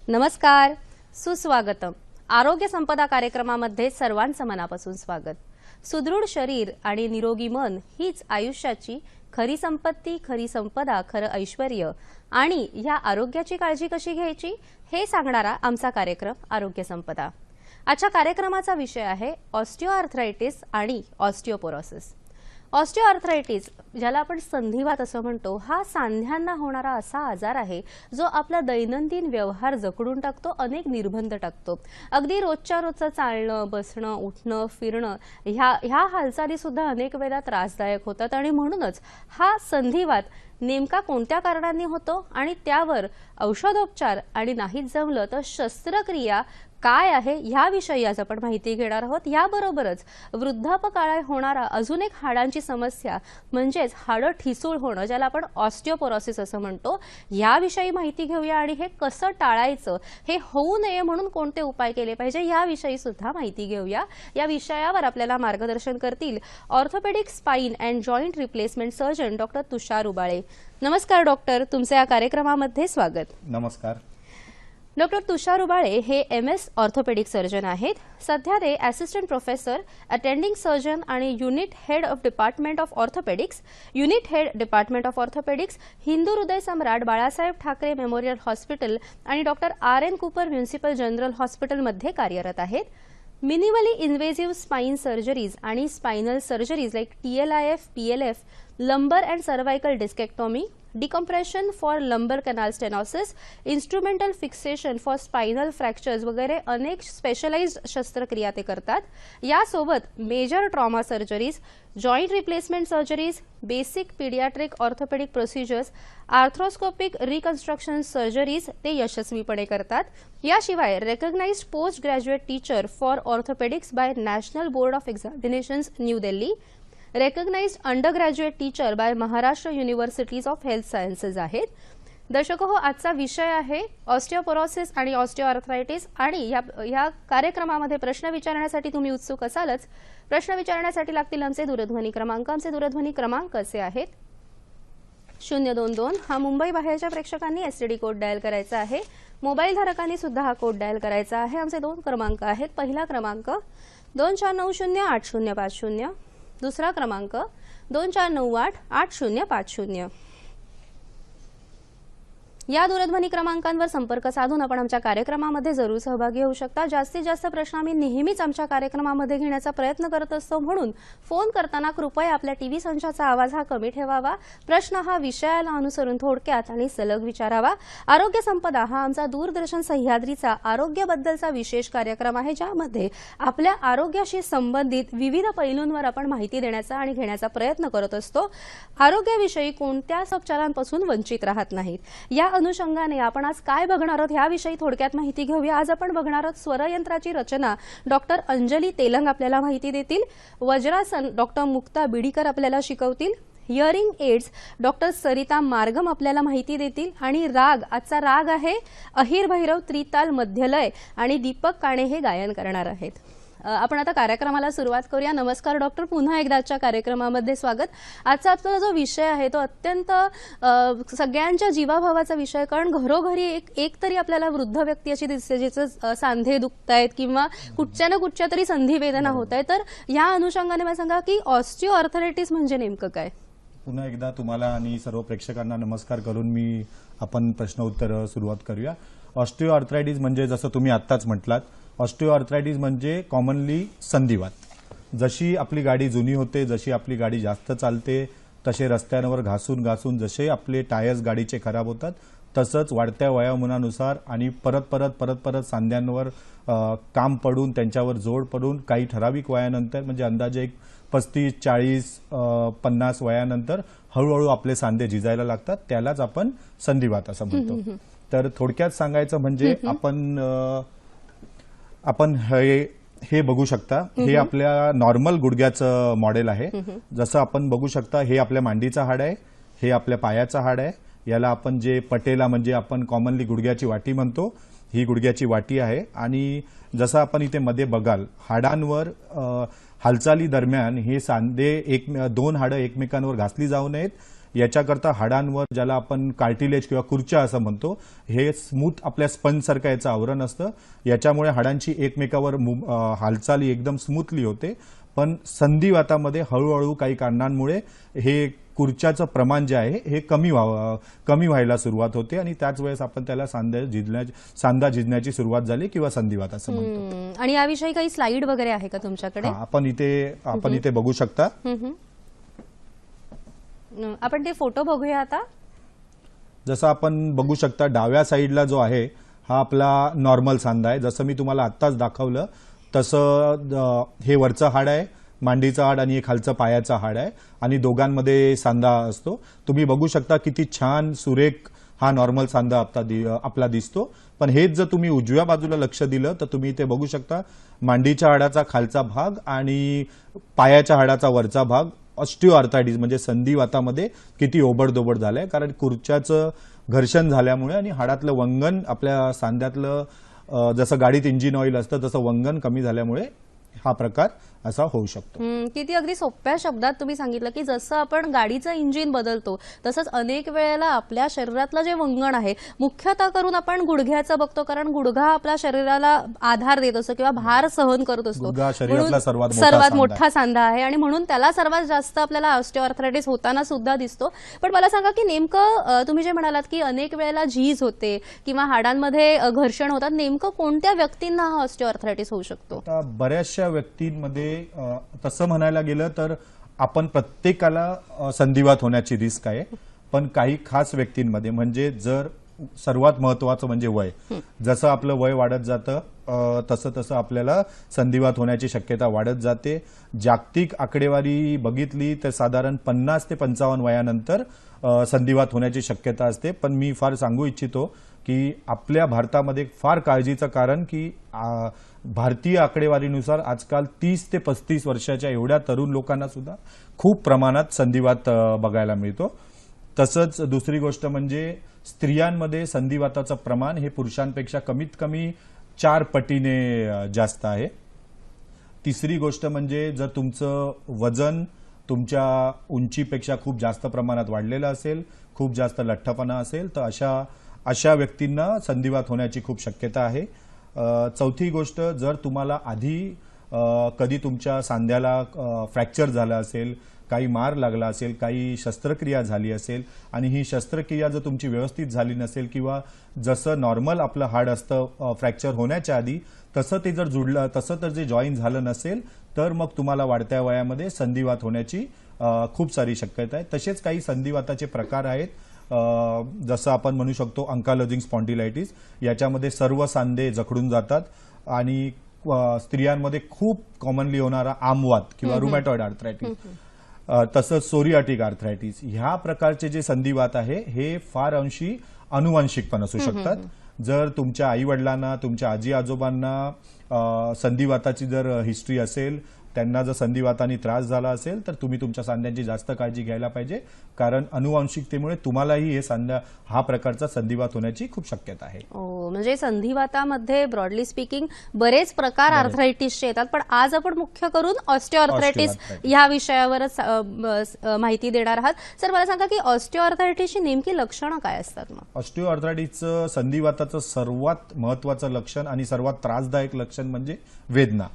नमस्कार, सुस्वागतम. आरोग्य संपदा कार्यक्रमामध्ये सर्वांचं मनापासून स्वागत. सुदृढ शरीर आणि निरोगी मन हीच आयुष्याची खरी संपत्ती, खरी संपदा, खरं ऐश्वर्य आणि या आरोग्याची काळजी कशी घ्यायची हे सांगणारा आमचा कार्यक्रम आरोग्य संपदा. आजच्या कार्यक्रमाचा विषय आहे ऑस्टिओआर्थरायटिस आणि ऑस्टिओपोरोसिस. ऑस्टिओआर्थरायटिस, ज्याला आपण संधिवात असं म्हणतो, हा सांध्यांना होणारा असा आजार आहे जो आपला दैनंदिन व्यवहार जखडून टाकतो, अनेक निर्बंध टाकतो. अगदी रोजच्या रोजचं चालणं, बसणं, उठणं, फिरणं ह्या हालचाली सुद्धा अनेक वेळा त्रासदायक होतात आणि म्हणूनच हा संधिवात नेमका कोणत्या कारणांनी होतो आणि त्यावर औषधोपचार आणि नाहीच जमलं तर शस्त्रक्रिया काय आहे याविषयी आज आपण माहिती घेणार आहोत. याबरोबरच वृद्धापकाळात होणारा अजून एक हाडांची समस्या म्हणजेच हाडं ठिसूळ होणं, ज्याला आपण ऑस्टिओपोरोसिस असं म्हणतो, याविषयी माहिती घेऊया आणि हे कसं टाळायचं, हे होऊ नये म्हणून कोणते उपाय केले पाहिजे याविषयी सुद्धा माहिती घेऊया. या विषयावर आपल्याला मार्गदर्शन करतील orthopaedic spine and joint replacement surgeon doctor Tushar Ubale. नमस्कार डॉक्टर, तुमचे या कार्यक्रमामध्ये स्वागत. नमस्कार. डॉक्टर तुषार उबाळे हे MS ऑर्थोपेडिक सर्जन आहेत. सध्या ते असिस्टंट प्रोफेसर, अटेंडिंग सर्जन आणि unit head of department of orthopaedics, Hindu Hriday Samrat Balasaheb Thackeray memorial hospital आणि doctor RN Cooper municipal general हॉस्पिटलमध्ये कार्यरत आहेत. मिनिमली इन्व्हेसिव्ह स्पाइन सर्जरीज आणि spinal surgeries like TLIF, PLF, lumbar and cervical discectomy, decompression for lumbar canal stenosis, instrumental fixation for spinal fractures वगैरे अनेक specialised शस्त्रक्रिया ते करतात. यासोबत major trauma surgeries, joint replacement surgeries, basic paediatric orthopaedic procedures, arthroscopic reconstruction surgeries ते यशस्वीपणे करतात. याशिवाय recognised postgraduate teacher for orthopaedics by national board of examinations New Delhi, recognised undergraduate teacher by Maharashtra universities of health sciences आहेत. दर्शको, आजचा विषय आहे osteoporosis आणि ऑस्टिओआर्थरायटिस आणि या कार्यक्रमामध्ये प्रश्न विचारण्यासाठी तुम्ही उत्सुक असालच. प्रश्न विचारण्यासाठी लागतील आमचे दूरध्वनी क्रमांक. आमचे दूरध्वनी क्रमांक असे आहेत: 022 हा मुंबई बाहेरच्या प्रेक्षकांनी STD कोड डायल करायचा आहे. मोबाईल धारकांनी सुद्धा हा कोड डायल करायचा आहे. आमचे 2 क्रमांक आहेत. पहिला क्रमांक 24908050, दुसरा क्रमांक 24988050. या दूरध्वनी क्रमांकांवर संपर्क साधून आपण आमच्या कार्यक्रमामध्ये जरूर सहभागी होऊ शकता. जास्तीत जास्त प्रश्न आम्ही नेहमीच आमच्या कार्यक्रमामध्ये घेण्याचा प्रयत्न करत असतो, म्हणून फोन करताना कृपया आपल्या टीव्ही संचाचा आवाज हा कमी ठेवावा. प्रश्न हा विषयाला अनुसरून थोडक्यात आणि सलग विचारावा. आरोग्य संपदा हा आमचा दूरदर्शन सह्याद्रीचा आरोग्याबद्दलचा विशेष कार्यक्रम आहे, ज्यामध्ये आपल्या आरोग्याशी संबंधित विविध पैलूंवर आपण माहिती देण्याचा आणि घेण्याचा प्रयत्न करत असतो. आरोग्याविषयी कोणत्याच उपचारांपासून वंचित राहत नाहीत. या अनुषंगाने आपण आज काय बघणार आहोत याविषयी थोडक्यात माहिती घेऊया. आज आपण बघणार आहोत स्वरयंत्राची रचना. डॉक्टर अंजली तेलंग आपल्याला माहिती देतील. वज्रासन डॉक्टर मुक्ता बिडीकर आपल्याला शिकवतील. Hearing AIDS doctor Sarita Margam आपल्याला माहिती देतील. आणि राग, आजचा राग आहे अहिर भैरव त्रिताल मध्यलय आणि दीपक काणे हे गायन करणार आहेत. आपण आता कार्यक्रमाला सुरुवात करूया. नमस्कार डॉक्टर, पुन्हा एकदा आजच्या कार्यक्रमामध्ये स्वागत. आजचा आपला जो विषय आहे तो अत्यंत सगळ्यांच्या जीवाभावाचा विषय, कारण घरोघरी एक तरी आपल्याला वृद्ध व्यक्ती अशी दिसते जिचं सांधे दुखतायत किंवा कुठच्या ना कुठच्या तरी संधिवेदना होत आहे. तर या अनुषंगाने मला सांगा की ऑस्टिओआर्थरायटिस म्हणजे नेमकं काय? पुन्हा एकदा तुम्हाला आणि सर्व प्रेक्षकांना नमस्कार करून आपण प्रश्न उत्तर सुरुवात करूया. ऑस्टिओआर्थरायटिस म्हणजे जसं तुम्ही आत्ताच म्हटलात, ऑस्टिओआर्थरायटिस म्हणजे कॉमनली संधिवात. जशी आपली गाडी जुनी होते, जशी आपली गाडी जास्त चालते, तसे रस्त्यांवर घासून घासून जसे आपले टायर्स गाडीचे खराब होतात, तसंच वाढत्या वयोमानानुसार आणि परत सांध्यांवर काम पडून, त्यांच्यावर जोड पडून काही ठराविक वयानंतर म्हणजे अंदाजे 35, 40, 50 वयानंतर हळूहळू आपले सांधे झिजायला लागतात. त्यालाच आपण संधिवात असं म्हणतो. तर थोडक्यात सांगायचं म्हणजे आपण हे बघू शकता, हे आपल्या नॉर्मल गुडघ्याचं मॉडेल आहे. जसं आपण बघू शकता, हे आपल्या मांडीचं हाड आहे, हे आपल्या पायाचं हाड आहे. याला आपण जे पटेला म्हणजे आपण कॉमनली गुडघ्याची वाटी म्हणतो, ही गुडघ्याची वाटी आहे. आणि जसं आपण इथे मध्ये बघाल, हाडांवर हालचाली दरम्यान हे सांधे 2 हाडं एकमेकांवर घासली जाऊ नयेत याच्याकरता हाडांवर, ज्याला आपण कार्टिलेज किंवा कुर्च्या असं म्हणतो, हे स्मूथ आपल्या स्पंजसारखं याचं आवरण असतं. याच्यामुळे हाडांची एकमेकावर हालचाली एकदम स्मूथली होते. पण संधिवातामध्ये हळूहळू काही कारणांमुळे हे कुर्च्याचं प्रमाण जे आहे हे कमी व्हायला सुरुवात होते आणि त्याच वेळेस आपण त्याला सांधा झिजण्याची सुरुवात झाली किंवा संधिवात असं म्हणतो. आणि याविषयी काही स्लाइड वगैरे आहे का तुमच्याकडे? आपण इथे बघू शकता. आपण ते फोटो बघूया आता. जसं आपण बघू शकता, डाव्या साईडला जो आहे हा आपला नॉर्मल सांधा आहे. जसं मी तुम्हाला आत्ताच दाखवलं तसं हे वरचं हाड आहे, मांडीचं हाड, आणि हे खालचं पायाचं हाड आहे आणि दोघांमध्ये सांधा असतो. तुम्ही बघू शकता किती छान सुरेख हा नॉर्मल सांधा आपला दिसतो. पण हेच जर तुम्ही उजव्या बाजूला लक्ष दिलं तर तुम्ही इथे बघू शकता मांडीच्या हाडाचा खालचा भाग आणि पायाच्या हाडाचा वरचा भाग ऑस्टिओआर्थरायटिस म्हणजे संधिवातामध्ये किती ओबडधोबड झालंय. कारण कुर्च्याचं घर्षण झाल्यामुळे आणि हाडातलं वंगण, आपल्या सांध्यातलं जसं गाडीत इंजिन ऑइल असतं तसं वंगण कमी झाल्यामुळे हा प्रकार असा होऊ शकतो. किती अगदी सोप्या शब्दात तुम्ही सांगितलं की जसं आपण गाडीचं इंजिन बदलतो तसंच अनेक वेळेला आपल्या शरीरातलं जे वंगण आहे, मुख्यतः करून आपण गुडघ्याचं बघतो, कारण गुडघा आपल्या शरीराला आधार देत असतो किंवा भार सहन करत असतो. गुडघा शरीरातला सर्वात मोठा सांधा आहे आणि म्हणून त्याला सर्वात जास्त आपल्याला ऑस्टिओआर्थरायटिस होताना सुद्धा दिसतो. पण मला सांगा की नेमकं तुम्ही जे म्हणालात की अनेक वेळेला झीज होते किंवा हाडांमध्ये घर्षण होतात, नेमकं कोणत्या व्यक्तींना हा ऑस्टिओआर्थरायटिस होऊ शकतो? बऱ्याचशा व्यक्तींमध्ये तसं म्हणायला गेलं तर आपण प्रत्येकाला संधिवात होण्याची रिस्क आहे. पण काही खास व्यक्तींमध्ये, म्हणजे जर सर्वात महत्वाचं म्हणजे वय, जसं आपलं वय वाढत जातं तसं तसं आपल्याला संधिवात होण्याची शक्यता वाढत जाते. जागतिक आकडेवारी बघितली तर साधारण 50 ते 55 वयानंतर संधिवात होण्याची शक्यता असते. पण मी फार सांगू इच्छितो की आपल्या भारतामध्ये फार काळजीचं कारण की भारतीय आकडेवारीनुसार आजकाल 30 ते 35 वर्षाच्या एवढ्या तरुण लोकांना सुद्धा खूप प्रमाणात संधिवात बघायला मिळतो. तसंच दुसरी गोष्ट म्हणजे स्त्रियांमध्ये संधिवाताचं प्रमाण हे पुरुषांपेक्षा कमीत कमी 4 पटीने जास्त आहे. तिसरी गोष्ट म्हणजे जर तुमचं वजन तुमच्या उंचीपेक्षा खूप जास्त प्रमाणात वाढलेलं असेल, खूप जास्त लठ्ठपणा असेल, तर अशा व्यक्तींना संधिवात होण्याची खूप शक्यता आहे. चौथी गोष्ट, जर तुम्हाला आधी कधी तुमच्या सांध्याला फ्रॅक्चर झाला असेल, काही मार लागला असेल, काही शस्त्रक्रिया झाली असेल आणि ही शस्त्रक्रिया जर तुमची व्यवस्थित झाली नसेल किंवा जसं नॉर्मल आपलं हाड असतं फ्रॅक्चर होण्याच्या आधी तसं ते जर जुळलं, तसं तर जे जॉईन झालं नसेल, तर मग तुम्हाला वाढत्या वयामध्ये संधिवात होण्याची खूप सारी शक्यता आहे. तसेच काही संधिवाताचे प्रकार आहेत, जसं आपण म्हणू शकतो अंकालोजिंग स्पॉन्डिलायटिस. याच्यामध्ये सर्व सांधे जखडून जातात आणि स्त्रियांमध्ये खूप कॉमनली होणारा आमवात किंवा रुमॅटॉइड आर्थरायटिस, तसंच सोरियाटिक आर्थरायटिस, ह्या प्रकारचे जे संधिवात आहे हे फार अंशी अनुवांशिक पण असू शकतात. जर तुमच्या आई वडिलांना, तुमच्या आजी आजोबांना संधिवाताची जर हिस्ट्री असेल, त्यांना जर संधिवाताने त्रास झाला असेल, तर तुम्ही तुमच्या सांध्यांची जास्त काळजी घ्यायला पाहिजे, कारण अनुवांशिकतेमुळे तुम्हालाही हा प्रकारचा संधिवात होण्याची खूप शक्यता आहे. म्हणजे संधिवातामध्ये ब्रॉडली स्पीकिंग बरेच प्रकार आर्थरायटिसचे येतात, पण आज आपण मुख्य करून ऑस्टिओआर्थरायटिस या विषयावरच माहिती देणार आहात. सर, मला सांगा की ऑस्टिओआर्थरायटिसची नेमकी लक्षणं काय असतात? मग ऑस्टिओआर्थरायटिसचं संधिवाताचं सर्वात महत्वाचं लक्षण आणि सर्वात त्रासदायक लक्षण म्हणजे वेदना.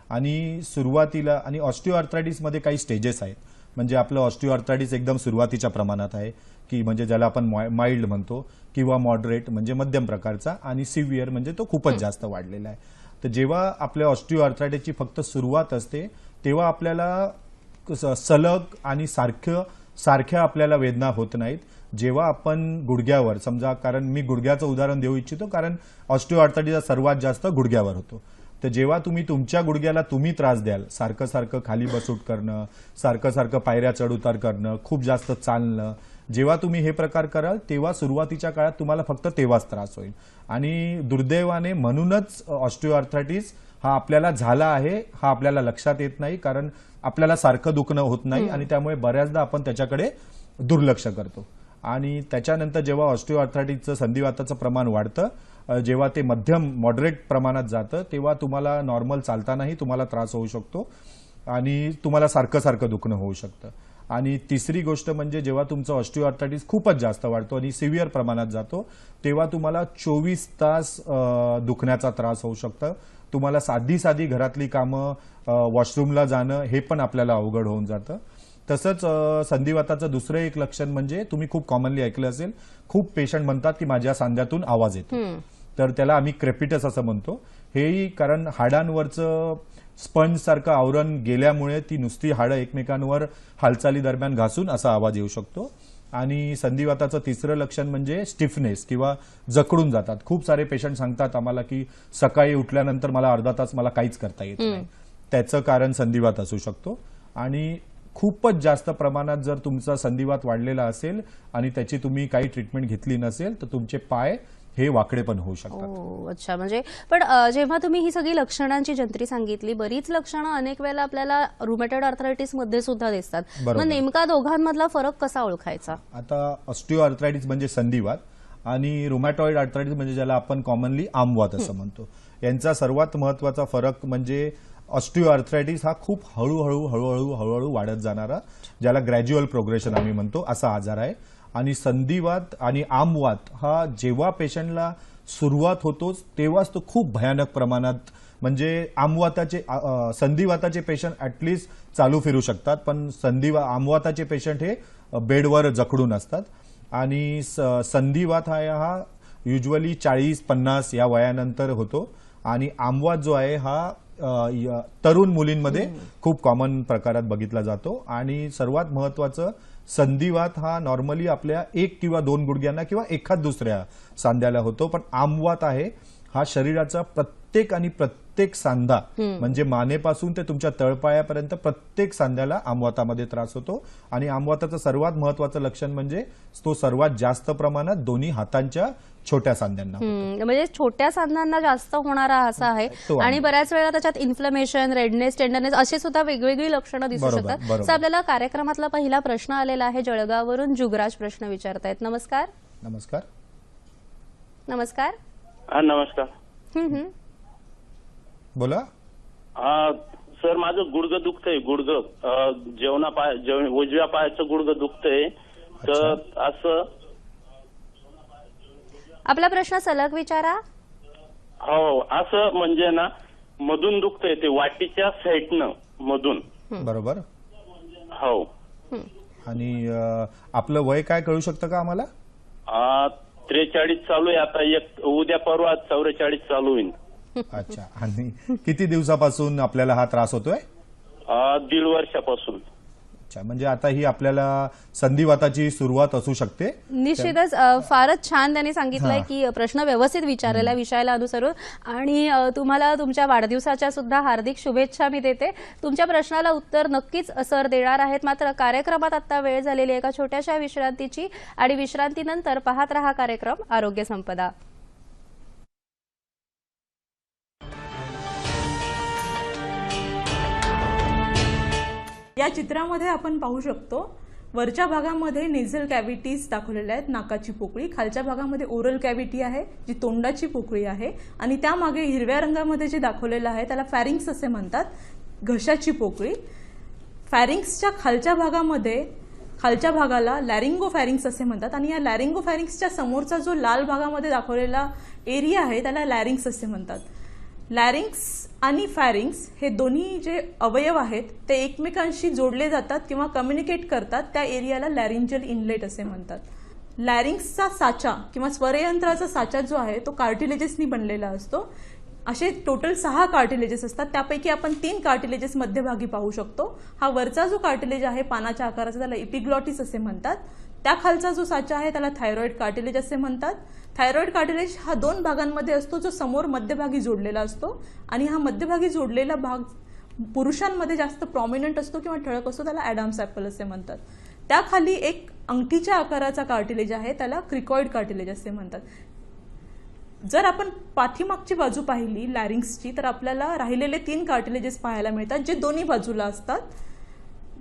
आणि सुरुवातीला, आणि ऑस्टिओआर्थरायटिसमध्ये काही स्टेजेस आहेत, म्हणजे आपलं ऑस्टिओआर्थरायटिस एकदम सुरुवातीच्या प्रमाणात आहे की म्हणजे ज्याला आपण माइल्ड म्हणतो, किंवा मॉडरेट म्हणजे मध्यम प्रकारचा, आणि सिव्हिअर म्हणजे तो खूपच जास्त वाढलेला आहे. तर जेव्हा आपल्या ऑस्टिओआर्थरायटिसची फक्त सुरुवात असते तेव्हा आपल्याला सलग आणि सारख्या आपल्याला वेदना होत नाहीत. जेव्हा आपण गुडघ्यावर, समजा, कारण मी गुडघ्याचं उदाहरण देऊ इच्छितो कारण ऑस्टिओआर्थरायटिसचा सर्वात जास्त गुडघ्यावर होतो. तर जेव्हा तुम्ही तुमच्या गुडघ्याला तुम्ही त्रास द्याल, सारखं सारखं खाली बसूट करणं, सारखं सारखं पायऱ्या चढ उतार करणं, खूप जास्त चालणं, जेव्हा तुम्ही हे प्रकार कराल तेव्हा सुरुवातीच्या काळात तुम्हाला फक्त तेव्हाच त्रास होईल. आणि दुर्दैवाने म्हणूनच ऑस्टिओआर्थरायटिस हा आपल्याला झाला आहे हा आपल्याला लक्षात येत नाही, कारण आपल्याला सारखं दुखणं होत नाही आणि त्यामुळे बऱ्याचदा आपण त्याच्याकडे दुर्लक्ष करतो. आणि त्याच्यानंतर जेव्हा ऑस्टिओआर्थरायटिसचं संधिवाताचं प्रमाण वाढतं, जेव्हा ते मध्यम मॉडरेट प्रमाणात जातं, तेव्हा तुम्हाला नॉर्मल चालतानाही तुम्हाला त्रास होऊ शकतो आणि तुम्हाला सारखं सारखं दुखणं होऊ शकतं. आणि तिसरी गोष्ट म्हणजे जेव्हा तुमचं ऑस्टिओआर्थरायटिस खूपच जास्त वाढतो आणि सिव्हिअर प्रमाणात जातो तेव्हा तुम्हाला 24 तास दुखण्याचा त्रास होऊ शकतं. तुम्हाला साधी घरातली कामं, वॉशरूमला जाणं हे पण आपल्याला अवघड होऊन जातं. तसंच संधिवाताचं दुसरं एक लक्षण म्हणजे तुम्ही खूप कॉमनली ऐकलं असेल, खूप पेशंट म्हणतात की माझ्या सांध्यातून आवाज येतो, तर त्याला आम्ही क्रेपिटस असं म्हणतो. हेही कारण हाडांवरचं स्पंज सारखं आवरण गेल्यामुळे ती नुसती हाडं एकमेकांवर हालचाली दरम्यान घासून असा आवाज येऊ शकतो. आणि संधिवाताचं तिसरं लक्षण म्हणजे स्टिफनेस किंवा जखडून जातात. खूप सारे पेशंट सांगतात आम्हाला की सकाळी उठल्यानंतर मला अर्धा तास मला काहीच करता येत नाही. त्याचं कारण संधिवात असू शकतो. आणि खूपच जास्त प्रमाणात जर तुमचा संधिवात वाढलेला असेल आणि त्याची तुम्ही काही ट्रीटमेंट घेतली नसेल तर तुमचे पाय हे वाकडे पण होऊ शकतात. अच्छा, म्हणजे पण जेव्हा तुम्ही ही सगळी लक्षणांची जंत्री सांगितली, बरीच लक्षणं अनेक वेळेला आपल्याला रुमॅटॉइड आर्थरायटिस मध्ये सुद्धा दिसतात. मग नेमका दोघांमधला फरक कसा ओळखायचा? आता ऑस्टिओआर्थरायटिस म्हणजे संधिवात आणि रुमॅटॉइड आर्थरायटिस म्हणजे ज्याला आपण कॉमनली आमवात असं म्हणतो, यांचा सर्वात महत्वाचा फरक म्हणजे ऑस्टिओआर्थरायटिस हा खूप हळूहळू वाढत जाणारा, ज्याला ग्रॅज्युअल प्रोग्रेशन आम्ही म्हणतो, असा आजार आहे. आणि संधिवात आणि आमवात हा जेव्हा पेशंटला सुरुवात होतोच तेव्हाच तो खूप भयानक प्रमाणात, म्हणजे संधिवाताचे पेशंट ऍटलिस्ट चालू फिरू शकतात, पण आमवाताचे पेशंट हे बेडवर जखडून असतात. आणि संधिवात हा युजली 40-50 या वयानंतर होतो. आणि आमवात जो आहे हा तरुण मुलींमध्ये खूप कॉमन प्रकारात बघितला जातो. आणि सर्वात महत्वाचं, संधिवात हा नॉर्मली आपल्या 1 किंवा 2 गुडघ्यांना किंवा एखाद दुसऱ्या सांध्याला होतो, पण आमवात आहे हा शरीराचा प्रत्येक सांधा, म्हणजे मानेपासून ते तुमच्या तळपायापर्यंत प्रत्येक सांध्याला आमवातामध्ये त्रास होतो. आणि आमवाताचं सर्वात महत्वाचं लक्षण म्हणजे तो सर्वात जास्त प्रमाणात दोन्ही हातांच्या छोट्या सांध्यांना, म्हणजे छोट्या सांध्यांना जास्त होणारा असा आहे. आणि बऱ्याच वेळा त्याच्यात इन्फ्लमेशन, रेडनेस, टेंडरनेस अशी सुद्धा वेगवेगळी लक्षणं दिसू शकतात. तर आपल्याला कार्यक्रमातला पहिला प्रश्न आलेला आहे जळगाववरून. जुगराज प्रश्न विचारतायत. नमस्कार. नमस्कार. नमस्कार. बोला. सर, माझं गुडघं दुखतंय. उजव्या पायाचं गुडघं दुखतंय. तर असं. आपला प्रश्न सलग विचारा. हो, असं म्हणजे ना मधून दुखतंय, ते वाटीच्या साईडनं मधून. बरोबर. हो. आणि आपलं वय काय कळू शकतं का आम्हाला? 43 चालू आहे आता. उद्या परवा 44 चालू होईल. अच्छा. आणि किती दिवसापासून आपल्याला हा त्रास होतोय? 1.5 वर्षापासून. अच्छा, म्हणजे आता ही आपल्याला संधिवाताची सुरुवात असू शकते. निश्चितच फारच छान त्यांनी सांगितलंय की प्रश्न व्यवस्थित विचारलेला, विषयाला अनुसरून. आणि तुम्हाला तुमच्या वाढदिवसाच्या सुद्धा हार्दिक शुभेच्छा मी देते. तुमच्या प्रश्नाला उत्तर नक्कीच सर देणार आहेत. मात्र कार्यक्रमात आता वेळ झालेली एका छोट्याशा विश्रांतीची, आणि विश्रांतीनंतर पाहत रहा कार्यक्रम आरोग्य संपदा. या चित्रामध्ये आपण पाहू शकतो वरच्या भागामध्ये नेझल कॅव्हिटीज दाखवलेल्या आहेत, नाकाची पोकळी. खालच्या भागामध्ये ओरल कॅव्हिटी आहे, जी तोंडाची पोकळी आहे. आणि त्यामागे हिरव्या रंगामध्ये जे दाखवलेलं आहे त्याला फॅरिंग्स असे म्हणतात, घशाची पोकळी. फॅरिंग्सच्या खालच्या भागाला लॅरिंगोफॅरिंग्स असे म्हणतात. आणि या लॅरिंगोफॅरिंग्सच्या समोरचा जो लाल भागामध्ये दाखवलेला एरिया आहे त्याला लॅरिंग्स असे म्हणतात. लॅरिंग्स आणि फॅरिंग्स हे दोन्ही जे अवयव आहेत ते एकमेकांशी जोडले जातात किंवा कम्युनिकेट करतात. त्या एरियाला लॅरिंजल इनलेट असे म्हणतात. लॅरिंग्सचा साचा किंवा स्वरयंत्राचा साचा जो आहे तो कार्टिलेजेसनी बनलेला असतो. असे टोटल 6 कार्टिलेजेस असतात. त्यापैकी आपण 3 कार्टिलेजेस मध्यभागी पाहू शकतो. हा वरचा जो कार्टिलेज आहे पानाच्या आकाराचा त्याला एपिग्लॉटिस असे म्हणतात. त्या खालचा जो साचा आहे त्याला थायरॉइड कार्टिलेज असे म्हणतात. थायरॉइड कार्टिलेज हा 2 भागांमध्ये असतो, जो समोर मध्यभागी जोडलेला असतो. आणि हा मध्यभागी जोडलेला भाग पुरुषांमध्ये जास्त प्रॉमिनंट असतो किंवा ठळक असतो, त्याला ॲडम्स ॲपल असे म्हणतात. त्याखाली एक अंगठीच्या आकाराचा कार्टिलेज आहे, त्याला क्रिकॉइड कार्टिलेज असे म्हणतात. जर आपण पाठीमागची बाजू पाहिली लॅरिंग्सची तर आपल्याला राहिलेले 3 कार्टिलेजेस पाहायला मिळतात, जे दोन्ही बाजूला असतात.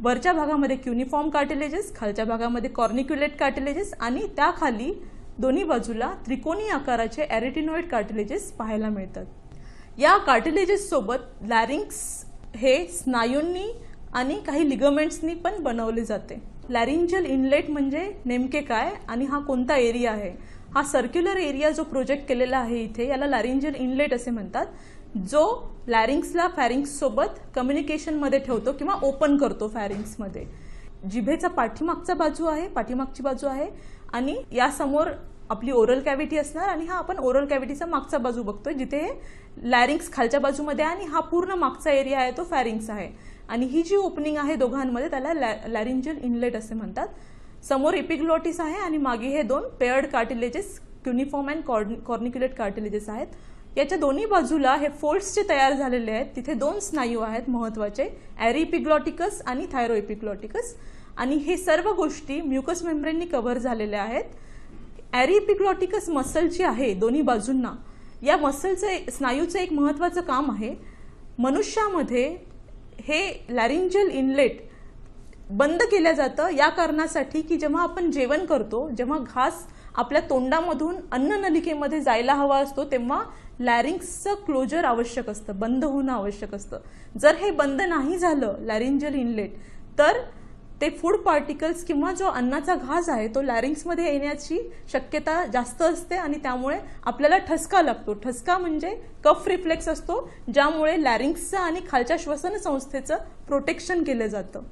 वरच्या भागामध्ये क्युनिफॉर्म कार्टिलेजेस, खालच्या भागामध्ये कॉर्निक्युलेट कार्टिलेजेस आणि त्याखाली दोन्ही बाजूला त्रिकोणी आकाराचे ॲरेटिनॉइड कार्टिलेजेस पाहायला मिळतात. या कार्टिलेजेस सोबत लॅरिंग्स हे स्नायूंनी आणि काही लिगमेंट्सनी पण बनवले जाते. लॅरिंजियल इनलेट म्हणजे नेमके काय आणि हा कोणता एरिया आहे? हा सर्क्युलर एरिया जो प्रोजेक्ट केलेला आहे इथे, याला लॅरिंजियल इनलेट असे म्हणतात, जो लॅरिंग्सला फॅरिंग्स सोबत कम्युनिकेशनमध्ये ठेवतो किंवा ओपन करतो फॅरिंग्समध्ये. जिभेचा पाठीमागची बाजू आहे आणि या समोर आपली ओरल कॅव्हिटी असणार आणि हा आपण ओरल कॅव्हिटीचा मागचा बाजू बघतोय, जिथे लॅरिंग्स खालच्या बाजूमध्ये आहे आणि हा पूर्ण मागचा एरिया आहे तो फॅरिंग्स आहे. आणि ही जी ओपनिंग आहे दोघांमध्ये त्याला लॅरिंजियल इनलेट असे म्हणतात. समोर एपिग्लॉटिस आहे आणि मागे हे दोन पेअर्ड कार्टिलेजेस, क्युनिफॉर्म अँड कॉर्निक्युलेट कार्टिलेजेस आहेत. याच्या दोन्ही बाजूला हे फोल्ड्स जे तयार झालेले आहेत, तिथे दोन स्नायू आहेत महत्वाचे, ॲरिएपिग्लॉटिकस आणि थायरोएपिग्लॉटिकस. आणि हे सर्व गोष्टी म्युकस मेम्ब्रेननी कव्हर झालेल्या आहेत. ॲरिएपिग्लॉटिकस मसल जी आहे दोन्ही बाजूंना, या मसलचं स्नायूचं एक महत्वाचं काम आहे. मनुष्यामध्ये हे लॅरिंजियल इनलेट बंद केलं जातं या कारणासाठी की जेव्हा आपण जेवण करतो, जेव्हा घास आपल्या तोंडामधून अन्ननलिकेमध्ये जायला हवा असतो, तेव्हा लॅरिंग्सचं क्लोजर आवश्यक असतं, बंद होणं आवश्यक असतं. जर हे बंद नाही झालं लॅरिंजियल इनलेट, तर ते फूड पार्टिकल्स किंवा जो अन्नाचा घास आहे तो लॅरिंग्समध्ये येण्याची शक्यता जास्त असते आणि त्यामुळे आपल्याला ठसका लागतो. ठसका म्हणजे कफ रिफ्लेक्स असतो, ज्यामुळे लॅरिंग्सचं आणि खालच्या श्वसन संस्थेचं प्रोटेक्शन केलं जातं.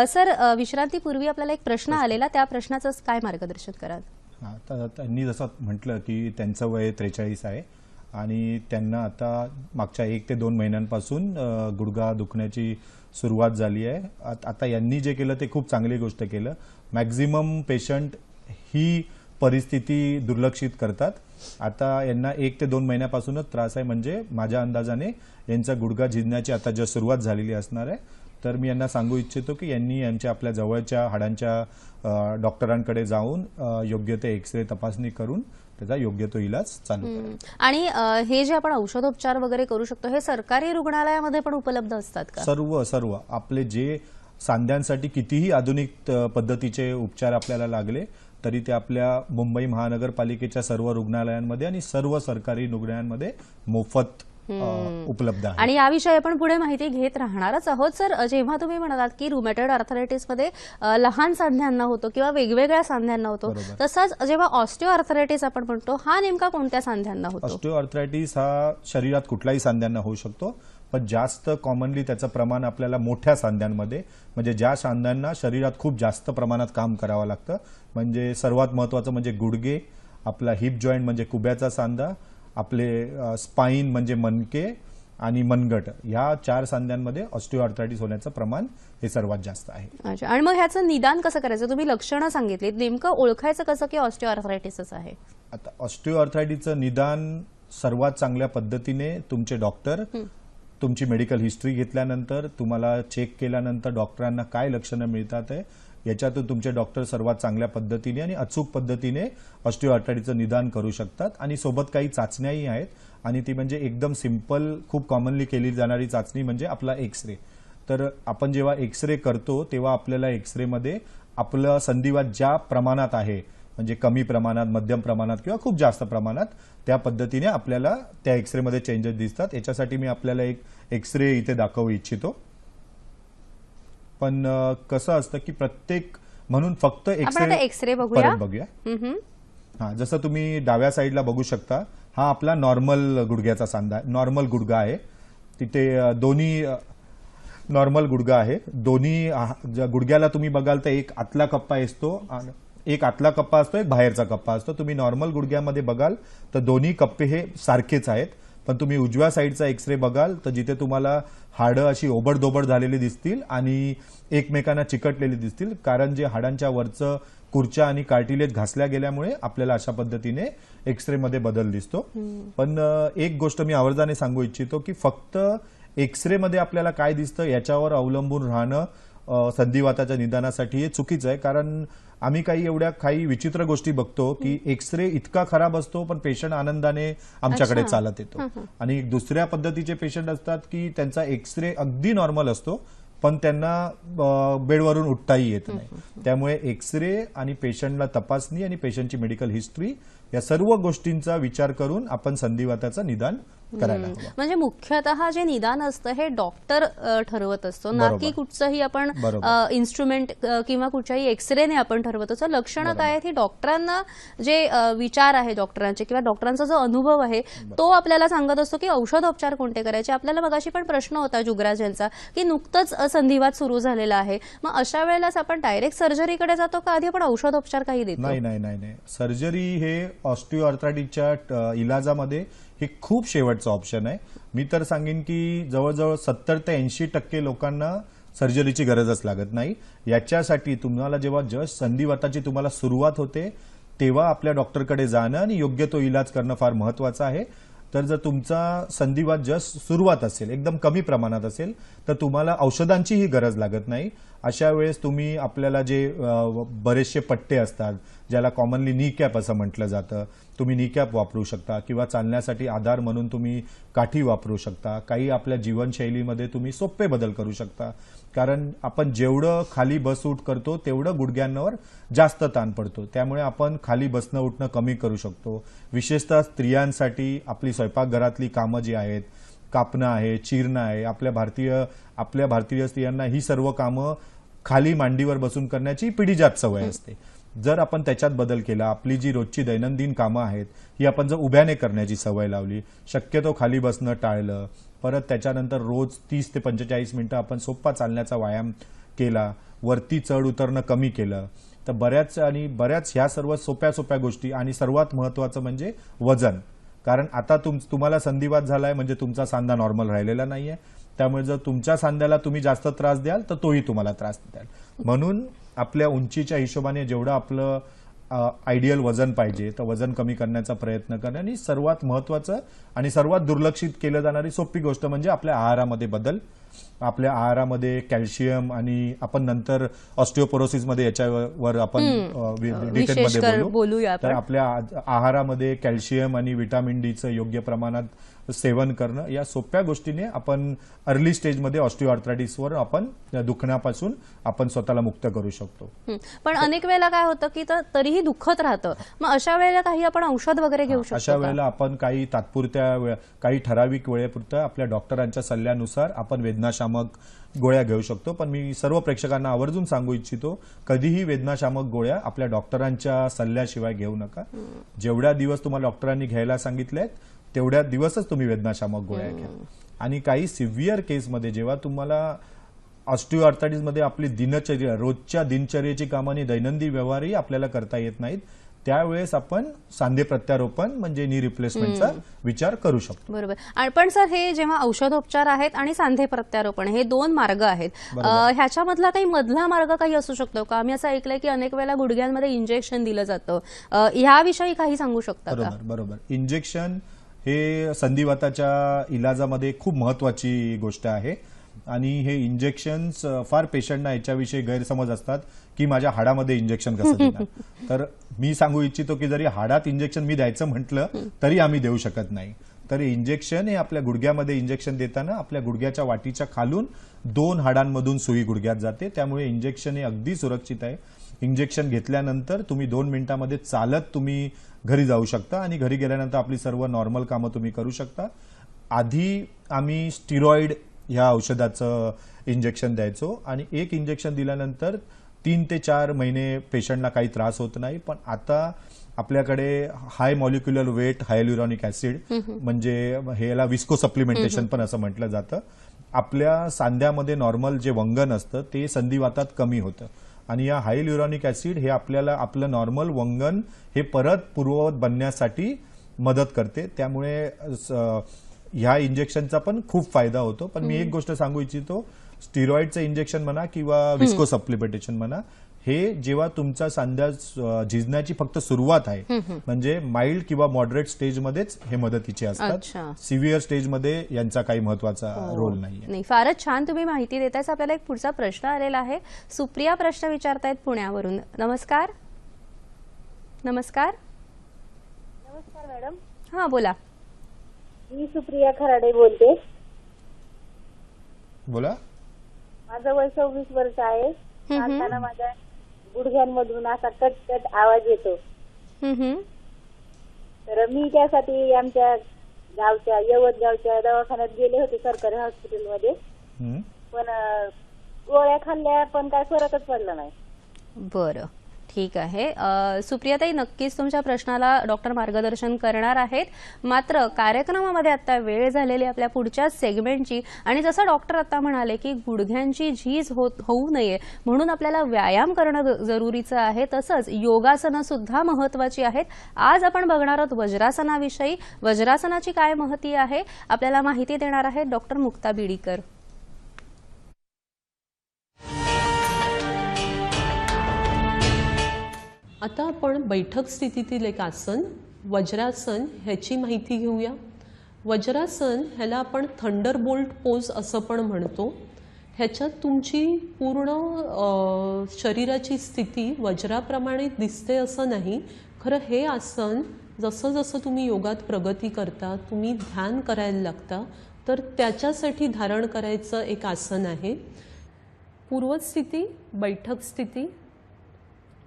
सर, विश्रांतीपूर्वी आपल्याला एक प्रश्न आलेला, त्या प्रश्नाचं काय मार्गदर्शन कराल? आता त्यांनी जसं म्हटलं की त्यांचं वय 43 आहे आणि त्यांना आता मागच्या 1 ते 2 महिन्यांपासून गुडघा दुखण्याची सुरुवात झाली आहे. आता यांनी जे केलं ते खूप चांगली गोष्ट केलं. मॅक्झिमम पेशंट ही परिस्थिती दुर्लक्षित करतात. आता यांना 1 ते 2 महिन्यापासूनच त्रास आहे, म्हणजे माझ्या अंदाजाने यांचा गुडघा झिजण्याची आता जर सुरुवात झालेली असणार आहे. तर मी यांना सांगू इच्छितो की यांनी यांच्या आपल्या जवळच्या हाडांच्या डॉक्टरांकडे जाऊन योग्य ते एक्सरे तपासणी करून त्याचा योग्य तो इलाज चालू करा. आणि हे जे आपण औषधोपचार वगैरे करू शकतो, हे सरकारी रुग्णालयामध्ये पण उपलब्ध असतात का? सर्व आपले जे सांध्यांसाठी कितीही आधुनिक पद्धतीचे उपचार आपल्याला लागले तरी ते आपल्या मुंबई महानगरपालिकेच्या सर्व रुग्णालयांमध्ये आणि सर्व सरकारी रुग्णालयांमध्ये मोफत उपलब्ध आहे. आणि याविषयी आपण पुढे माहिती घेत राहणारच आहोत. सर, जेव्हा तुम्ही म्हणालात की रुमॅटॉइड आर्थरायटिसमध्ये लहान सांध्यांना होतो किंवा वेगवेगळ्या सांध्यांना होतो, तसंच जेव्हा ऑस्टिओआर्थरायटिस आपण म्हणतो, हा नेमका कोणत्या सांध्यांना होतो? ऑस्टिओआर्थरायटिस हा शरीरात कुठल्याही सांध्यांना होऊ शकतो, पण जास्त कॉमनली त्याचं प्रमाण आपल्याला मोठ्या सांध्यांमध्ये, म्हणजे ज्या सांध्यांना शरीरात खूप जास्त प्रमाणात काम करावं लागतं, म्हणजे सर्वात महत्वाचं म्हणजे गुडघे, आपला हिप जॉईंट म्हणजे कुब्याचा सांधा, आपले स्पाईन म्हणजे मणके आणि मनगट, या 4 सांध्यांमध्ये ऑस्टिओआर्थरायटिस होण्याचं प्रमाण हे सर्वात जास्त आहे. अच्छा, आणि मग ह्याचं निदान कसं करायचं? तुम्ही लक्षणं सांगितलीत, नेमकं ओळखायचं कसं की ऑस्टिओआर्थरायटिसच आहे? आता ऑस्टिओआर्थरायटिसचं निदान सर्वात चांगल्या पद्धतीने तुमचे डॉक्टर, तुमची मेडिकल हिस्ट्री घेतल्यानंतर, तुम्हाला चेक केल्यानंतर डॉक्टरांना काय लक्षणं मिळतात आहे याच्यातून तुमचे डॉक्टर सर्वात चांगल्या पद्धतीने आणि अचूक पद्धतीने ऑस्टिओआर्थरायटिसचं निदान करू शकतात. आणि सोबत काही चाचण्याही आहेत, आणि ती म्हणजे एकदम सिंपल, खूप कॉमनली केली जाणारी चाचणी म्हणजे आपला एक्सरे. तर आपण जेव्हा एक्सरे करतो तेव्हा आपल्याला एक्सरेमध्ये आपलं संधिवात ज्या प्रमाणात आहे, म्हणजे कमी प्रमाणात, मध्यम प्रमाणात किंवा खूप जास्त प्रमाणात, त्या पद्धतीने आपल्याला त्या एक्सरेमध्ये चेंजेस दिसतात. याच्यासाठी मी आपल्याला एक एक्सरे इथे दाखवू इच्छितो. पण कसं असतं की प्रत्येक, म्हणून फक्त एक्सरे बघूया. हा, जसं तुम्ही डाव्या साईडला बघू शकता, हा आपला नॉर्मल गुडघ्याचा सांधा आहे, नॉर्मल गुडघा आहे. तिथे दोन्ही नॉर्मल गुडघा आहे. दोन्ही गुडघ्याला तुम्ही बघाल तर एक आतला कप्पा असतो, एक आतला कप्पा असतो, एक बाहेरचा कप्पा असतो. तुम्ही नॉर्मल गुडघ्यामध्ये बघाल तर दोन्ही कप्पे हे सारखेच आहेत. पण तुम्ही उजव्या साईडचा एक्सरे बघाल तर जिथे तुम्हाला हाडं अशी ओबडधोबड झालेली दिसतील आणि एकमेकांना चिकटलेली दिसतील, कारण जे हाडांच्या वरचं कुर्च्या आणि कार्टिलेज घासल्या गेल्यामुळे आपल्याला अशा पद्धतीने एक्सरेमध्ये बदल दिसतो. पण एक गोष्ट मी आवर्जाने सांगू इच्छितो की फक्त एक्सरेमध्ये आपल्याला काय दिसतं याच्यावर अवलंबून राहणं संधिवाताच्या निदानासाठी हे चुकीचं आहे. कारण आम्ही काही विचित्र गोष्टी बघतो की एक्सरे इतका खराब असतो पण पेशंट आनंदाने आमच्याकडे चालत येतो, आणि दुसऱ्या पद्धतीचे पेशंट असतात की त्यांचा एक्सरे अगदी नॉर्मल असतो पण त्यांना बेडवरून उठताही येत नाही. त्यामुळे एक्सरे आणि पेशंटला तपासणी आणि पेशंटची मेडिकल हिस्ट्री या सर्व गोष्टींचा विचार करून आपण संधिवाताचं निदान करायला हवं. म्हणजे मुख्यतः जे निदान असतं हे डॉक्टर ठरवत असतो, ना की कुठचंही आपण इन्स्ट्रुमेंट किंवा कुठच्याही एक्सरेने आपण ठरवत असतो. लक्षणं काय आहेत ही डॉक्टरांना जे विचार आहे डॉक्टरांचे किंवा डॉक्टरांचा जो अनुभव आहे तो आपल्याला सांगत असतो की औषधोपचार कोणते करायचे. आपल्याला मगाशी पण प्रश्न होता जुगराज यांचा की नुकतंच संधिवात सुरू झालेला आहे, मग अशा वेळेलाच आपण डायरेक्ट सर्जरीकडे जातो का आधी आपण औषधोपचार काही देतो? नाही. सर्जरी हे ऑस्टिओआर्थरायटिसच्या इलाजामध्ये हे खूप शेवटचं ऑप्शन आहे. मी तर सांगेन की जवळजवळ 70 ते 80% लोकांना सर्जरीची गरजच लागत नाही. याच्यासाठी तुम्हाला जेव्हा जस्ट संधिवाताची तुम्हाला सुरुवात होते तेव्हा आपल्या डॉक्टरकडे जाणं आणि योग्य तो इलाज करणं फार महत्वाचं आहे. तर जर तुमचा संधिवात जस्ट सुरुवात असेल, एकदम कमी प्रमाणात असेल, तर तुम्हाला औषधांचीही गरज लागत नाही. अशा वेळेस तुम्ही आपल्याला जे बरेचसे पट्टे असतात ज्याला कॉमनली नी कॅप असं म्हटलं जातं, तुम्ही नी कॅप वापरू शकता किंवा चालण्यासाठी आधार म्हणून तुम्ही काठी वापरू शकता. काही आपल्या जीवनशैलीमध्ये तुम्ही सोपे बदल करू शकता, कारण आपण जेवढं खाली बस उठ करतो तेवढं गुडघ्यांवर जास्त ताण पडतो. त्यामुळे आपण खाली बसणं उठणं कमी करू शकतो. विशेषतः स्त्रियांसाठी आपली स्वयंपाकघरातली कामं जी आहेत, कापणं आहे, चिरणं आहे, आपल्या भारतीय स्त्रियांना ही सर्व कामं खाली मांडीवर बसून करण्याची पिढीजात सवय असते. जर आपण त्याच्यात बदल केला, आपली जी रोजची दैनंदिन कामं आहेत ही आपण जर उभ्याने करण्याची सवय लावली, शक्यतो खाली बसणं टाळलं, परत त्याच्यानंतर रोज 30 ते 45 मिनिटं आपण सोपा चालण्याचा व्यायाम केला, वरती चढ उतरणं कमी केलं, तर बऱ्याच ह्या सर्व सोप्या गोष्टी. आणि सर्वात महत्वाचं म्हणजे वजन, कारण आता तुम्हाला संधिवात झालाय म्हणजे तुमचा सांधा नॉर्मल राहिलेला नाहीये. त्यामुळे जर तुमच्या सांध्याला तुम्ही जास्त त्रास द्याल तर तोही तुम्हाला त्रास द्याल. म्हणून आपल्या उंचीच्या हिशोबाने जेवढं आपलं आयडियल वजन पाहिजे तर वजन कमी करण्याचा प्रयत्न करणं. आणि सर्वात महत्वाचं आणि सर्वात दुर्लक्षित केलं जाणारी सोपी गोष्ट म्हणजे आपल्या आहारामध्ये बदल. आपल्या आहारामध्ये कॅल्शियम, आणि आपण नंतर ऑस्टिओपोरोसिसमध्ये याच्यावर आपण डिटेलमध्ये बोलूया. तर आपल्या आहारामध्ये कॅल्शियम आणि व्हिटॅमिन डीचं योग्य प्रमाणात सेवन करणं, या सोप्या गोष्टीने आपण अर्ली स्टेजमध्ये ऑस्टिओआर्थरायटिसवर आपण दुखण्यापासून आपण स्वतःला मुक्त करू शकतो. पण अनेक वेळेला काय होतं की तरीही दुखत राहतं, मग अशा वेळेला काही आपण औषध वगैरे घेऊ शकतो? अशा वेळेला आपण काही तात्पुरत्या काही ठराविक वेळेपुरतं आपल्या डॉक्टरांच्या सल्ल्यानुसार आपण वेदनाशामक गोळ्या घेऊ शकतो. पण मी सर्व प्रेक्षकांना आवर्जून सांगू इच्छितो, कधीही वेदनाशामक गोळ्या आपल्या डॉक्टरांच्या सल्ल्याशिवाय घेऊ नका. जेवढ्या दिवस तुम्हाला डॉक्टरांनी घ्यायला सांगितलेत तेवढ्या दिवसच तुम्ही वेदनाशामक गोळ्या घ्या. आणि काही सिव्हिअर केसमध्ये जेव्हा तुम्हाला ऑस्टिओआर्थरायटिसमध्ये आपली दिनचर्या, रोजच्या दिनचर्येची कामं आणि दैनंदिन व्यवहारही आपल्याला करता येत नाहीत, त्यावेळेस आपण सांधे प्रत्यारोपण म्हणजे नी रिप्लेसमेंटचा विचार करू शकतो. बरोबर. पण सर, हे जेव्हा औषधोपचार आहेत आणि सांधे प्रत्यारोपण हे दोन मार्ग आहेत, ह्याच्यामधला काही मधला मार्ग काही असू शकतो का? आम्ही असं ऐकलंय की अनेक वेळेला गुडघ्यांमध्ये इंजेक्शन दिलं जातं, ह्याविषयी काही सांगू शकता का? बरोबर. इंजेक्शन हे संधिवाताच्या इलाजामध्ये खूप महत्वाची गोष्ट आहे. आणि हे इंजेक्शन्स फार पेशंटना याच्याविषयी गैरसमज असतात की माझ्या हाडामध्ये इंजेक्शन कसं देणार. तर मी सांगू इच्छितो की जरी हाडात इंजेक्शन मी द्यायचं म्हटलं तरी आम्ही देऊ शकत नाही. तर इंजेक्शन हे आपल्या गुडघ्यामध्ये इंजेक्शन देताना आपल्या गुडघ्याच्या वाटीच्या खालून 2 हाडांमधून सुई गुडघ्यात जाते. त्यामुळे इंजेक्शन हे अगदी सुरक्षित आहे. इंजेक्शन घेतल्यानंतर तुम्ही 2 मिनिटांमध्ये चालत तुम्ही घरी जाऊ शकता आणि घरी गेल्यानंतर आपली सर्व नॉर्मल कामं तुम्ही करू शकता. आधी आम्ही स्टिरॉइड ह्या औषधाचं इंजेक्शन द्यायचो आणि एक इंजेक्शन दिल्यानंतर 3 ते 4 महिने पेशंटला काही त्रास होत नाही. पण आता आपल्याकडे हाय मॉलिक्युलर वेट हायल्युरॉनिक ऍसिड म्हणजे ह्याला विस्को सप्लिमेंटेशन पण असं म्हटलं जातं. आपल्या सांध्यामध्ये नॉर्मल जे वंगण असतं ते संधिवातात कमी होतं आणि या हायल्युरॉनिक ऍसिड हे आपल्याला आपलं नॉर्मल वंगण हे परत पूर्ववत बनण्यासाठी मदत करते. त्यामुळे ह्या इंजेक्शनचा पण खूप फायदा होतो. पण मी एक गोष्ट सांगू इच्छितो, स्टिरॉइडचं इंजेक्शन म्हणा किंवा विस्को सप्लिमेंटेशन म्हणा, हे जेव्हा तुमचा सांध्या झिजण्याची फक्त सुरुवात आहे म्हणजे माइल्ड किंवा मॉडरेट स्टेजमध्येच हे मदतीचे असतात. सिव्हिअर स्टेजमध्ये यांचा काही महत्वाचा रोल नाहीये. फारच छान तुम्ही माहिती देताय. आपल्याला एक पुढचा प्रश्न आलेला आहे. सुप्रिया प्रश्न विचारतायत पुण्यावरून. नमस्कार. नमस्कार. नमस्कार मॅडम. हा, बोला. मी सुप्रिया खराडे बोलते. बोला. माझं वय 26 वर्ष आहे. चालताना माझ्या गुडघ्यांमधून असा कट आवाज येतो. हम्म. तर मी त्यासाठी आमच्या गावच्या यवत गावच्या दवाखान्यात गेले होते, सरकारी हॉस्पिटलमध्ये. पण गोळ्या खाल्ल्या पण काय फरकच पडला नाही. बरं, ठीक आहे. सुप्रियाताई, नक्कीच तुमच्या प्रश्नाला डॉक्टर मार्गदर्शन करणार आहेत. मात्र कार्यक्रमामध्ये आता वेळ झालेली आपल्या पुढच्या सेगमेंटची, आणि जसं डॉक्टर आता म्हणाले की गुडघ्यांची झीज होऊ नये म्हणून आपल्याला व्यायाम करणं जरुरीचं आहे, तसंच योगासनं सुद्धा महत्वाची आहेत. आज आपण बघणार आहोत वज्रासनाविषयी. वज्रासनाची काय माहिती आहे आपल्याला माहिती देणार आहेत डॉक्टर मुक्ता बिडीकर. आता आपण बैठक स्थितीतील एक आसन वज्रासन ह्याची माहिती घेऊया. वज्रासन ह्याला आपण थंडरबोल्ट पोज असं पण म्हणतो. ह्याच्यात तुमची पूर्ण शरीराची स्थिती वज्राप्रमाणे दिसते असं नाही. खरं हे आसन जसं जसं तुम्ही योगात प्रगती करता, तुम्ही ध्यान करायला लागता, तर त्याच्यासाठी धारण करायचं एक आसन आहे. पूर्वस्थिती, बैठक स्थिती.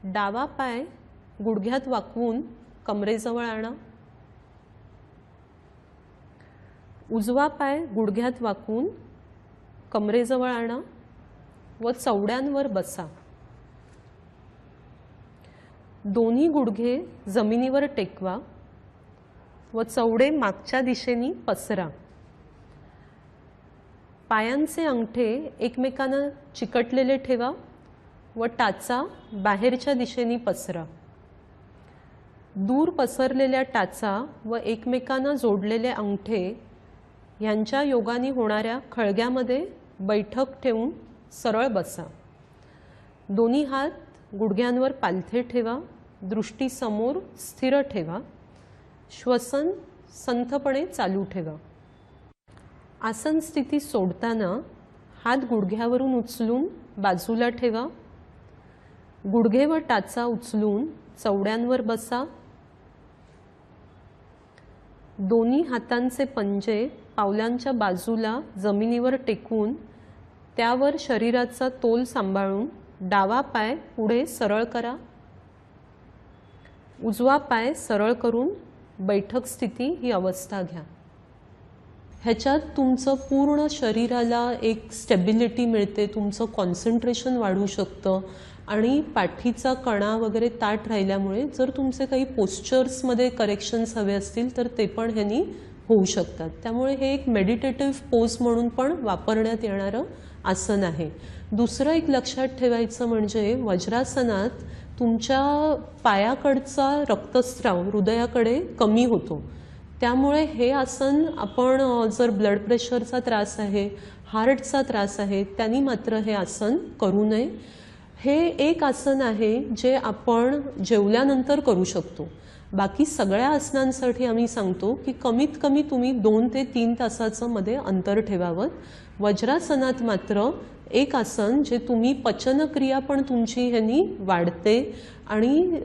डावा पाय गुडघ्यात वाकवून कमरेजवळ आणा. उजवा पाय गुडघ्यात वाकवून कमरेजवळ आणा व चवड्यांवर बसा. दोन्ही गुडघे जमिनीवर टेकवा व चवडे मागच्या दिशेने पसरा. पायांचे अंगठे एकमेकांना चिकटलेले ठेवा व टाचा बाहेरच्या दिशेने पसरा. दूर पसरलेल्या टाचा व एकमेकांना जोडलेले अंगठे यांच्या योगाने होणाऱ्या खळग्यामध्ये बैठक ठेवून सरळ बसा. दोन्ही हात गुडघ्यांवर पालथे ठेवा. दृष्टी समोर स्थिर ठेवा. श्वसन संथपणे चालू ठेवा. आसन स्थिती सोडताना हात गुडघ्यावरून उचलून बाजूला ठेवा. गुडघे व टाचा उचलून चवड्यांवर बसा. दोन्ही हातांचे पंजे पावलांच्या बाजूला जमिनीवर टेकून त्यावर शरीराचा तोल सांभाळून डावा पाय पुढे सरळ करा. उजवा पाय सरळ करून बैठक स्थिती ही अवस्था घ्या. ह्याच्यात तुमचं पूर्ण शरीराला एक स्टेबिलिटी मिळते, तुमचं कॉन्सन्ट्रेशन वाढू शकतं आणि पाठीचा कणा वगैरे ताठ राहिल्यामुळे जर तुमचे काही पोस्चर्समध्ये करेक्शन्स हवे असतील तर ते पण ह्यांनी होऊ शकतात. त्यामुळे हे एक मेडिटेटिव्ह पोज म्हणून पण वापरण्यात येणारं आसन आहे. दुसरं एक लक्षात ठेवायचं म्हणजे वज्रासनात तुमच्या पायाकडचा रक्तस्राव हृदयाकडे कमी होतो. त्यामुळे हे आसन आपण जर ब्लड प्रेशरचा त्रास आहे, हार्टचा त्रास आहे, त्यांनी मात्र हे आसन करू नये. हे एक आसन आहे जे आपण जेवल्यानंतर करू शकतो. बाकी सगळ्या आसनांसाठी आम्ही सांगतो की कमीत कमी तुम्ही 2 ते 3 तासाचं मध्ये अंतर ठेवावं. वज्रासनात मात्र एक आसन जे तुम्ही पचनक्रिया पण तुमची ह्यांनी वाढते आणि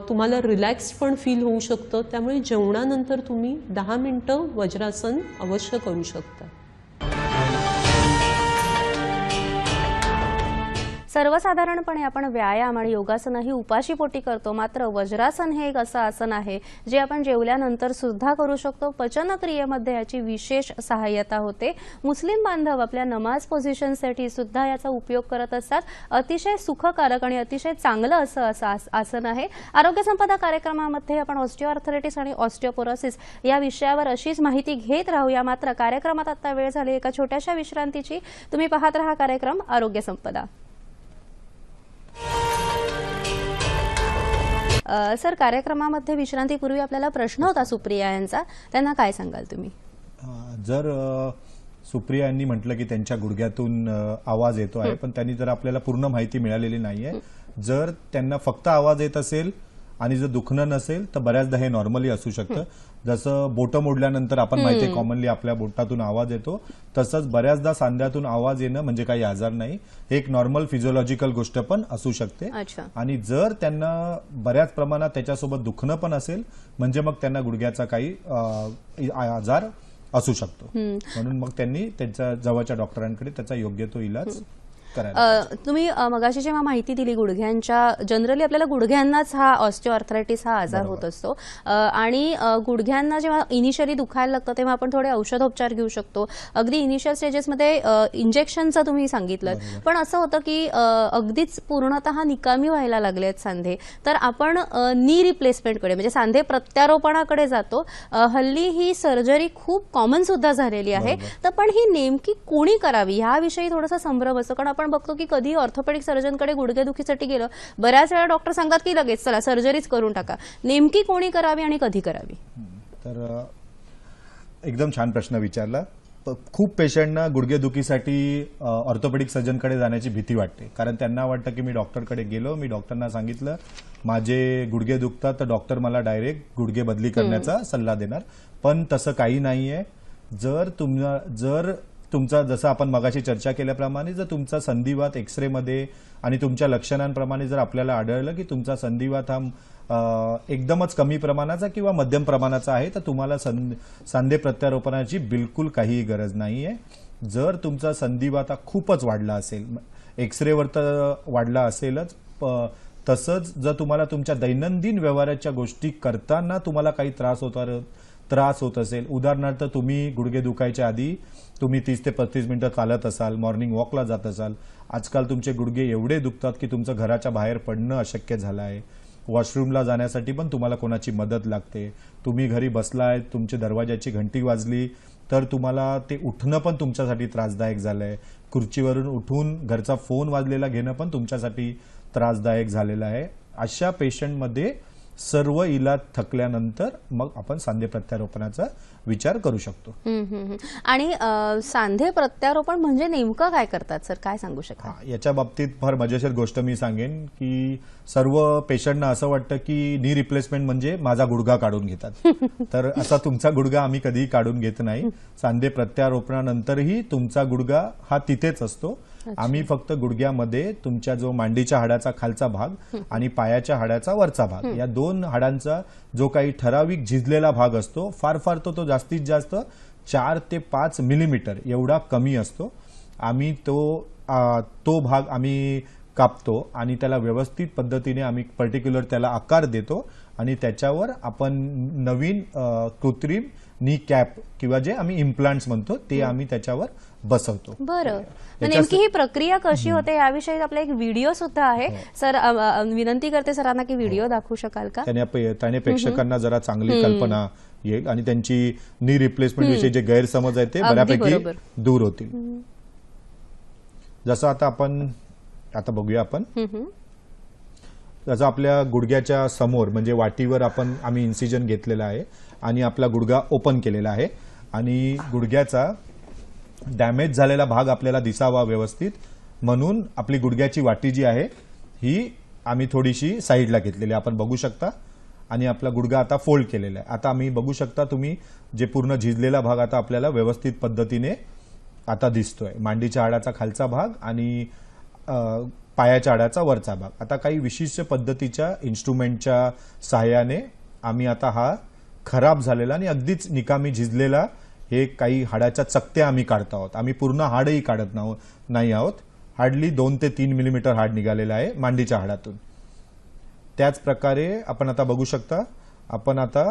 तुम्हाला रिलॅक्स पण फील होऊ शकतं. त्यामुळे जेवणानंतर तुम्ही 10 मिनिटं वज्रासन अवश्य करू शकता. सर्वसाधारणपणे आपण व्यायाम आणि योगासन ही उपाशीपोटी करतो, मात्र वज्रासन हे एक असं आसन आहे जे आपण जेवल्यानंतर सुद्धा करू शकतो. पचनक्रियेमध्ये याची विशेष सहाय्यता होते. मुस्लिम बांधव आपल्या नमाज पोझिशनसाठी सुद्धा याचा उपयोग करत असतात. अतिशय सुखकारक आणि अतिशय चांगलं असं आसन आहे. आरोग्य संपदा कार्यक्रमामध्ये आपण ऑस्टिओआर्थरायटिस आणि ऑस्टिओपोरोसिस या विषयावर अशीच माहिती घेत राहूया. मात्र कार्यक्रमात आता वेळ झाली एका छोट्याशा विश्रांतीची. तुम्ही पाहत राहा कार्यक्रम आरोग्य संपदा. सर, कार्यक्रमामध्ये विश्रांतीपूर्वी आपल्याला प्रश्न होता सुप्रिया यांचा, त्यांना काय सांगाल तुम्ही? जर सुप्रिया यांनी म्हटलं की त्यांच्या गुडघ्यातून आवाज येतो आहे, पण त्यांनी जर आपल्याला पूर्ण माहिती मिळालेली नाहीये. जर त्यांना फक्त आवाज येत असेल आणि जर दुखणं नसेल तर बऱ्याचदा हे नॉर्मली असू शकतं. जसं बोटं मोडल्यानंतर आपण माहिती कॉमनली आपल्या बोटातून आवाज येतो, तसंच बऱ्याचदा सांध्यातून आवाज येणं म्हणजे काही आजार नाही, हे एक नॉर्मल फिजिओलॉजिकल गोष्ट पण असू शकते. आणि जर त्यांना बऱ्याच प्रमाणात त्याच्यासोबत दुखणं पण असेल म्हणजे मग त्यांना गुडघ्याचा काही आजार असू शकतो. म्हणून मग त्यांनी त्यांच्या जवळच्या डॉक्टरांकडे त्याचा योग्य तो इलाज करायला तुम्ही मगाशी जेव्हा माहिती दिली गुडघ्यांच्या, जनरली आपल्याला गुडघ्यांनाच हा ऑस्टिओआर्थरायटिस हा आजार होत असतो आणि गुडघ्यांना जेव्हा इनिशियली दुखायला लागतं तेव्हा आपण थोडे औषधोपचार घेऊ शकतो. अगदी इनिशियल स्टेजेसमध्ये इंजेक्शनचं तुम्ही सांगितलं, पण असं होतं की अगदीच पूर्णतः निकामी व्हायला लागले आहेत सांधे, तर आपण नी रिप्लेसमेंटकडे म्हणजे सांधे प्रत्यारोपणाकडे जातो. हल्ली ही सर्जरी खूप कॉमन सुद्धा झालेली आहे, तर पण ही नेमकी कोणी करावी याविषयी थोडासा संभ्रम असतो. कारण आपण बघतो की कधी ऑर्थोपेडिक सर्जनकडे गुडघेदुखीसाठी गेलं, बऱ्याच वेळा डॉक्टर सांगतात की लगेच चला सर्जरीच करून टाका. नेमकी कोणी करावी आणि कधी करावी? तर एकदम छान प्रश्न विचारला. खूप पेशंटना गुडघेदुखीसाठी ऑर्थोपेडिक सर्जनकडे जाण्याची भीती वाटते, कारण त्यांना वाटतं की मी डॉक्टरकडे गेलो, मी डॉक्टरना सांगितलं माझे गुडघे दुखतात, तर डॉक्टर मला डायरेक्ट गुडघे बदली करण्याचा सल्ला देणार. पण तसं काही नाहीये. जर तुमचा जसं आपण मगाशी चर्चा केल्याप्रमाणे जर तुमचा संधिवात एक्सरे मध्ये आणि तुमच्या लक्षणांप्रमाणे जर आपल्याला आढळलं की तुमचा संधिवात हा एकदमच कमी प्रमाणाचा किंवा मध्यम प्रमाणाचा आहे, तर तुम्हाला सांधे प्रत्यारोपणाची बिलकुल काही गरज नाहीये. जर तुमचा संधिवात हा खूपच वाढला असेल, एक्सरेवर तर वाढला असेलच, तसंच जर तुम्हाला तुमच्या दैनंदिन व्यवहाराच्या गोष्टी करताना तुम्हाला काही त्रास होत असेल, उदाहरणार्थ तुम्ही गुडघे दुखायच्या आधी तुम्ही 30 ते 35 मिनिटं चालत असाल, मॉर्निंग वॉकला जात असाल, आजकाल तुमचे गुडघे एवढे दुखतात की तुमचं घराच्या बाहेर पडणं अशक्य झालं आहे, वॉशरूमला जाण्यासाठी पण तुम्हाला कोणाची मदत लागते, तुम्ही घरी बसलाय, तुमच्या दरवाजाची घंटी वाजली तर तुम्हाला ते उठणं पण तुमच्यासाठी त्रासदायक झालंय, खुर्चीवरून उठून घरचा फोन वाजलेला घेणं पण तुमच्यासाठी त्रासदायक झालेलं आहे, अशा पेशंटमध्ये सर्व इलाज थकल्यानंतर मग आपण सांधे प्रत्यारोपणाचा विचार करू शकतो. आणि सांधे प्रत्यारोपण म्हणजे नेमकं काय करतात सर, काय सांगू शकता? याच्या बाबतीत फार मजेशीर गोष्ट मी सांगेन की सर्व पेशंटना असं वाटतं की नी रिप्लेसमेंट म्हणजे माझा गुडघा काढून घेतात. तर असा तुमचा गुडघा आम्ही कधीही काढून घेत नाही. सांधे प्रत्यारोपणानंतरही तुमचा गुडघा हा तिथेच असतो. आम्ही फक्त गुडघ्यामध्ये तुमच्या जो मांडीच्या हाडाचा खालचा भाग आणि पायाच्या हाडाचा वरचा भाग, या दोन हाडांचा जो काही ठराविक झिजलेला भाग असतो, फार तो जास्तीत जास्त 4 ते 5 मिलीमीटर एवढा कमी असतो. आम्ही तो भाग आम्ही कापतो आणि त्याला व्यवस्थित पद्धतीने आम्ही पर्टिक्युलर त्याला आकार देतो आणि त्याच्यावर आपण नवीन कृत्रिम नी कॅप किंवा जे आम्ही इम्प्लांट्स म्हणतो ते आम्ही त्याच्यावर बसवतो. बरं, नेमकी ही प्रक्रिया कशी होते याविषयी आपला एक व्हिडिओ सुद्धा आहे. सर, विनंती करते सरांना की व्हिडिओ दाखवू शकाल का? त्याने प्रेक्षकांना जरा चांगली कल्पना येईल आणि त्यांची नी रिप्लेसमेंट विषयी जे गैरसमज आहे ते बऱ्यापैकी दूर होतील. जसं आता बघूया आपण, जसं आपल्या गुडघ्याच्या समोर म्हणजे वाटीवर आम्ही इन्सिजन घेतलेला आहे आणि आपला गुडघा ओपन केलेला आहे आणि गुडघ्याचा डॅमेज झालेला भाग आपल्याला दिसावा व्यवस्थित म्हणून आपली गुडघ्याची वाटी जी आहे ही आम्ही थोडीशी साईडला घेतलेली आपण बघू शकता आणि आपला गुडघा आता फोल्ड केलेला आहे. आता आम्ही बघू शकता तुम्ही जे पूर्ण झिजलेला भाग आता आपल्याला व्यवस्थित पद्धतीने आता दिसतोय, मांडीच्या हाडाचा खालचा भाग आणि पायाच्या हाडाचा वरचा भाग. आता काही विशिष्ट पद्धतीच्या इन्स्ट्रुमेंटच्या सहाय्याने आम्ही आता हा खराब झालेला आणि अगदीच निकामी झिजलेला हे काही हाडाच्या चकत्या आम्ही काढत आहोत. आम्ही पूर्ण हाडही काढत नाही आहोत. हार्डली 2 ते 3 मिलीमीटर हाड निघालेला आहे मांडीच्या हाडातून. त्याच प्रकारे आपण आता बघू शकता, आपण आता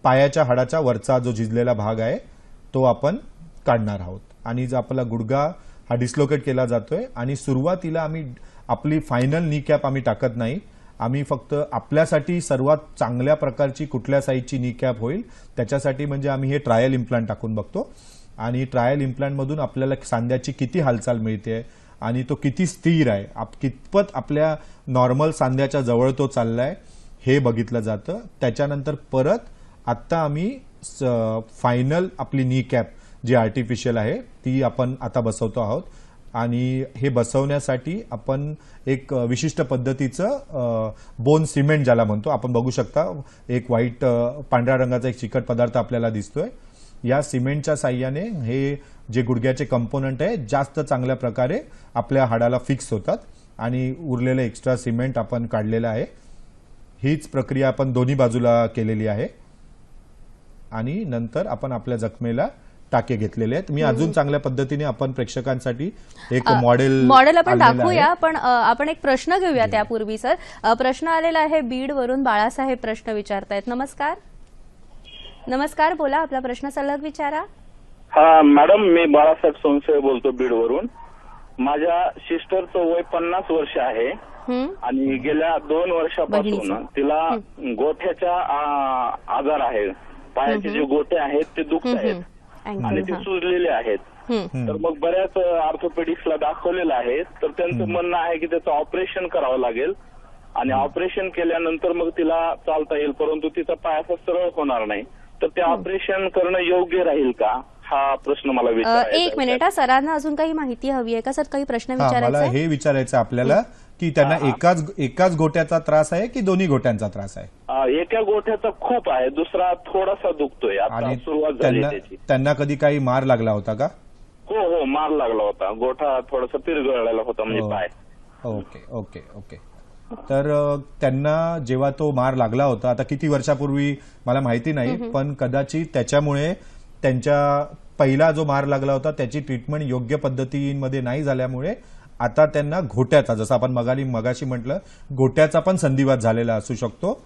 पायाच्या हाडाचा वरचा जो झिजलेला भाग आहे तो आपण काढणार आहोत आणि जो आपला गुडघा हा डिस्लोकेट केला जातोय आणि सुरुवातीला आम्ही आपली फायनल नी कॅप आम्ही टाकत नाही. आम्ही फक्त आपल्यासाठी सर्वात चांगल्या प्रकारची कुठल्या साईजची नी कॅप होईल त्याच्यासाठी म्हणजे आम्ही हे ट्रायल इम्प्लांट टाकून बघतो आणि ट्रायल इम्प्लांटमधून आपल्याला सांध्याची किती हालचाल मिळते आणि तो किती स्थिर आहे, कितपत आपल्या नॉर्मल सांध्याच्या जवळ तो चाललाय हे बघितलं जातं. त्याच्यानंतर परत आत्ता आम्ही फायनल आपली नी कॅप जी आर्टिफिशियल आहे ती आपण आता बसवतो आहोत आणि हे बसवण्यासाठी आपण एक विशिष्ट पद्धतीचं बोन सिमेंट ज्याला म्हणतो, आपण बघू शकता एक व्हाईट पांढऱ्या रंगाचा एक चिकट पदार्थ आपल्याला दिसतोय. या सिमेंटच्या साह्याने हे जे गुडघ्याचे कंपोनंट आहे जास्त चांगल्या प्रकारे आपल्या हाडाला फिक्स होतात आणि उरलेलं एक्स्ट्रा सिमेंट आपण काढलेलं आहे. हीच प्रक्रिया आपण दोन्ही बाजूला केलेली आहे आणि नंतर आपण आपल्या जखमेला टाके घेतलेले आहेत. मी अजून चांगल्या पद्धतीने आपण प्रेक्षकांसाठी एक मॉडेल आपण आणलेलं आहे. दाखवूया, पण आपण एक प्रश्न घेऊया त्यापूर्वी. सर, प्रश्न आलेला आहे बीड वरून. बाळासाहेब प्रश्न विचारतायत. नमस्कार. नमस्कार, बोला, आपला प्रश्न सलग विचारा. हा मॅडम, मी बाळासाहेब सोनसरे बोलतो बीडवरून. माझ्या सिस्टरचं वय 50 वर्ष आहे आणि गेल्या 2 वर्षापासून तिला गोठ्याचा आजार आहे. पायाचे जे गोटे आहेत ते दुखत आहेत आणि ते सुजलेले आहेत. तर मग बऱ्याच ऑर्थोपेडिक्सला दाखवलेलं आहे. तर त्यांचं म्हणणं आहे की त्याचं ऑपरेशन करावं लागेल आणि ऑपरेशन केल्यानंतर मग तिला चालता येईल, परंतु तिचा पाय असा सरळ होणार नाही. तर ते ऑपरेशन करणं योग्य राहील का, हा प्रश्न मला विचारायचा. एक मिनिट, सरांना अजून काही माहिती हवी आहे का सर? काही प्रश्न विचारायचा मला हे विचारायचं आपल्याला की त्यांना एकाच गोट्याचा त्रास आहे की दोन्ही गोट्यांचा त्रास आहे? एका गोठ्याचा खूप आहे, दुसरा थोडासा दुखतोय. आता आणि सुरुवात झाली त्याची. त्यांना कधी काही मार लागला होता का? हो, मार लागला होता. गोठा थोडासा पिरगळलेला होता, म्हणजे पाय. Okay okay okay. तर त्यांना जेव्हा तो मार लागला होता, आता किती वर्षापूर्वी मला माहिती नाही, पण कदाचित त्याच्यामुळे त्यांच्या पहिला जो मार लागला होता त्याची ट्रीटमेंट योग्य पद्धतीमध्ये नाही झाल्यामुळे आता त्यांना घोट्याचा, जसं आपण मगाशी म्हटलं, घोट्याचा पण संधिवात झालेला असू शकतो.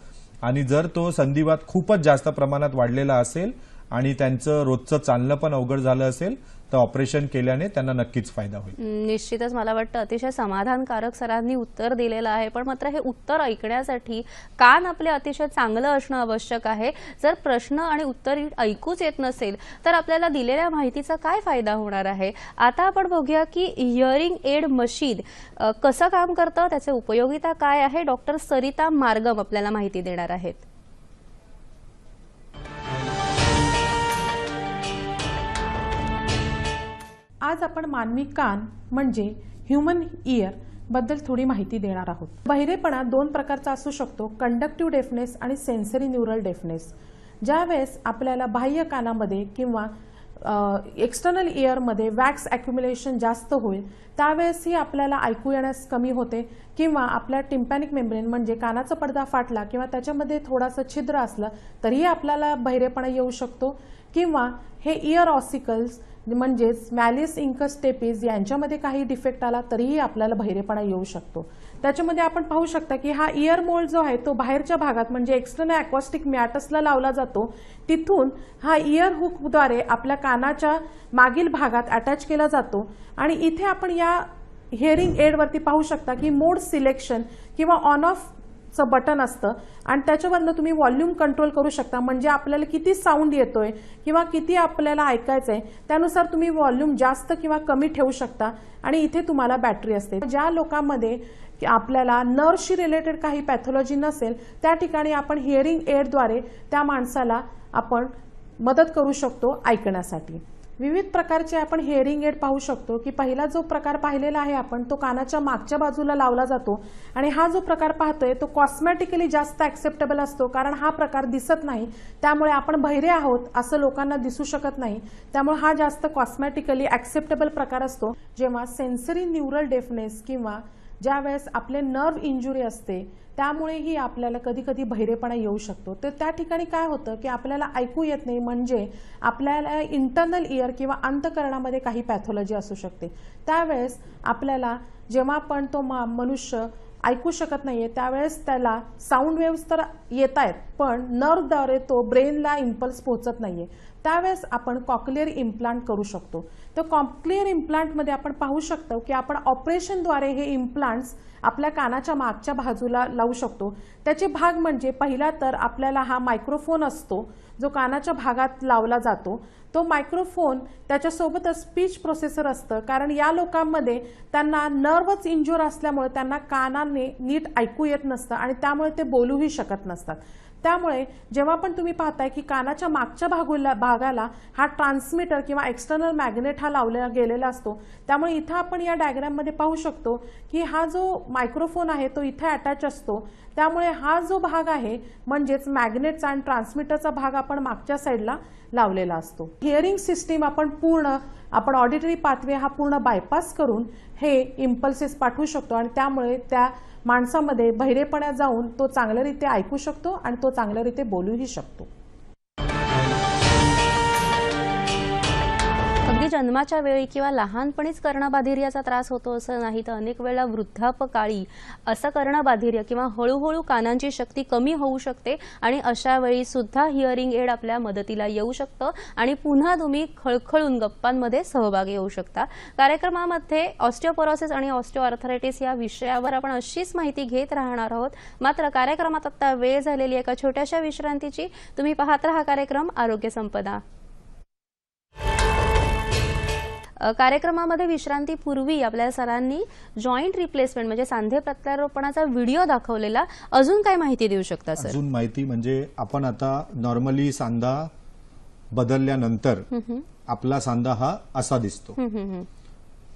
आणि जर तो संधिवात खूपच जास्त प्रमाणात वाढलेला असेल आणि त्यांचं रोजचं चालणं पण अवघड झालं असेल तर ऑपरेशन केल्याने त्यांना नक्कीच फायदा होईल. निश्चितच मला वाटतं अतिशय समाधानकारक सरांनी उत्तर दिलेलं आहे. पण मात्र हे उत्तर ऐकण्यासाठी कान आपले अतिशय चांगलं असणं आवश्यक आहे. जर प्रश्न आणि उत्तर ऐकूच येत नसेल तर आपल्याला दिलेल्या माहितीचा काय फायदा होणार आहे? आता आपण बघूया की हिअरिंग एड मशीन कसं काम करतं, त्याची उपयोगिता काय आहे. डॉक्टर सरिता मार्गम आपल्याला माहिती देणार आहेत. आज आपण मानवी कान म्हणजे ह्युमन इयर बद्दल थोडी माहिती देणार आहोत. बहिरेपणा 2 प्रकारचा असू शकतो, कंडक्टिव्ह डेफनेस आणि सेन्सरी न्यूरल डेफनेस. ज्यावेळेस आपल्याला बाह्य कानामध्ये किंवा एक्सटर्नल इयरमध्ये वॅक्स ॲक्युम्युलेशन जास्त होईल त्यावेळेसही आपल्याला ऐकू येण्यास कमी होते किंवा आपल्या टिम्पॅनिक मेम्ब्रेन म्हणजे कानाचा पडदा फाटला किंवा त्याच्यामध्ये थोडासा छिद्र असलं तरीही आपल्याला बहिरेपणा येऊ शकतो. किंवा हे इयर ऑसिकल्स म्हणजेच मॅलिस इंकस स्टेपीज यांच्यामध्ये काही डिफेक्ट आला तरीही आपल्याला बहिरेपणा येऊ शकतो. त्याच्यामध्ये आपण पाहू शकता की हा इयर मोल्ड जो आहे तो बाहेरच्या भागात म्हणजे एक्सटर्नल अॅक्वस्टिक मॅटसला लावला जातो. तिथून हा इयर हुकद्वारे आपल्या कानाच्या मागील भागात अटॅच केला जातो आणि इथे आपण या हिअरिंग एडवरती पाहू शकता की मोड सिलेक्शन किंवा ऑन ऑफ चं बटन असतं आणि त्याच्यावरनं तुम्ही व्हॉल्यूम कंट्रोल करू शकता. म्हणजे आपल्याला किती साऊंड येतोय किंवा किती आपल्याला ऐकायचंय त्यानुसार तुम्ही व्हॉल्यूम जास्त किंवा कमी ठेवू शकता. आणि इथे तुम्हाला बॅटरी असते. ज्या लोकांमध्ये आपल्याला नर्वशी रिलेटेड काही पॅथॉलॉजी नसेल त्या ठिकाणी आपण हिअरिंग एडद्वारे त्या माणसाला आपण मदत करू शकतो ऐकण्यासाठी. विविध प्रकारचे आपण हिअरिंग एड पाहू शकतो की पहिला जो प्रकार पाहिलेला आहे आपण तो कानाच्या मागच्या बाजूला लावला जातो आणि हा जो प्रकार पाहतोय तो कॉस्मॅटिकली जास्त ऍक्सेप्टेबल असतो कारण हा प्रकार दिसत नाही त्यामुळे आपण बहिरे आहोत असं लोकांना दिसू शकत नाही त्यामुळे हा जास्त कॉस्मॅटिकली ऍक्सेप्टेबल प्रकार असतो. जेव्हा सेन्सरी न्यूरल डेफनेस किंवा ज्यावेळेस आपले नर्व इंजुरी असते त्यामुळेही आपल्याला कधी कधी बहिरेपणा येऊ शकतो. तर त्या ठिकाणी काय होतं की आपल्याला ऐकू येत नाही म्हणजे आपल्याला इंटरनल इयर किंवा अंतःकरणामध्ये काही पॅथॉलॉजी असू शकते. त्यावेळेस आपल्याला जेव्हा पण तो मनुष्य ऐकू शकत नाहीये त्यावेळेस त्याला साऊंड वेव्स तर येत आहेत पण नर्वद्वारे तो ब्रेनला इम्पल्स पोहोचत नाहीये त्यावेळेस आपण कॉक्लिअर इम्प्लांट करू शकतो. तर कॉक्लिअर इम्प्लांटमध्ये आपण पाहू शकतो की आपण ऑपरेशनद्वारे हे इम्प्लांट्स आपल्या कानाच्या मागच्या बाजूला लावू शकतो. त्याचे भाग म्हणजे पहिला तर आपल्याला हा मायक्रोफोन असतो जो कानाच्या भागात लावला जातो. तो मायक्रोफोन त्याच्यासोबतच स्पीच प्रोसेसर असतं कारण या लोकांमध्ये त्यांना नर्वच इंज्युअर असल्यामुळे त्यांना कानाने नीट ऐकू येत नसतं आणि त्यामुळे ते बोलूही शकत नसतात. त्यामुळे जेव्हा पण तुम्ही पाहताय की कानाच्या मागच्या भागाला हा ट्रान्समीटर किंवा एक्सटर्नल मॅग्नेट हा लावला गेलेला असतो त्यामुळे इथं आपण या डायग्राममध्ये पाहू शकतो की हा जो मायक्रोफोन आहे तो इथे अटॅच असतो. त्यामुळे हा जो भाग आहे म्हणजेच मॅग्नेटचा आणि ट्रान्समीटरचा भाग आपण मागच्या साईडला लावलेला असतो. हिअरिंग सिस्टीम आपण ऑडिटरी पाथवे हा पूर्ण बायपास करून हे इम्पल्सेस पाठवू शकतो आणि त्यामुळे त्या माणसामध्ये बहिरेपणा जाऊन तो चांगल्यारीत्या ऐकू शकतो आणि तो चांगल्यारीत्या बोलूही शकतो. नेहमी जन्माच्या वेळी किंवा लहानपणीच कर्णबाधिर्याचा त्रास होतो असं नाही, तर अनेक वेळा वृद्धापकाळी असं कर्णबाधिर्य किंवा हळूहळू कानांची शक्ती कमी होऊ शकते आणि अशा वेळी सुद्धा हिअरिंग एड आपल्या मदतीला येऊ शकतं आणि पुन्हा तुम्ही खळखळून गप्पांमध्ये सहभागी होऊ शकता. कार्यक्रमामध्ये ऑस्टिओपोरोसिस आणि ऑस्टिओआर्थरायटिस या विषयावर आपण अशीच माहिती घेत राहणार आहोत. मात्र कार्यक्रमात आता वेळ झालेली एका छोट्याशा विश्रांतीची. तुम्ही पाहत रहा कार्यक्रम आरोग्य संपदा. कार्यक्रमामध्ये विश्रांतीपूर्वी आपल्या सरांनी जॉईंट रिप्लेसमेंट म्हणजे सांधे प्रत्यारोपणाचा व्हिडिओ दाखवलेला. अजून काय माहिती देऊ शकता सर? अजून माहिती म्हणजे आपण आता नॉर्मली सांधा बदलल्यानंतर आपला सांधा हा असा दिसतो.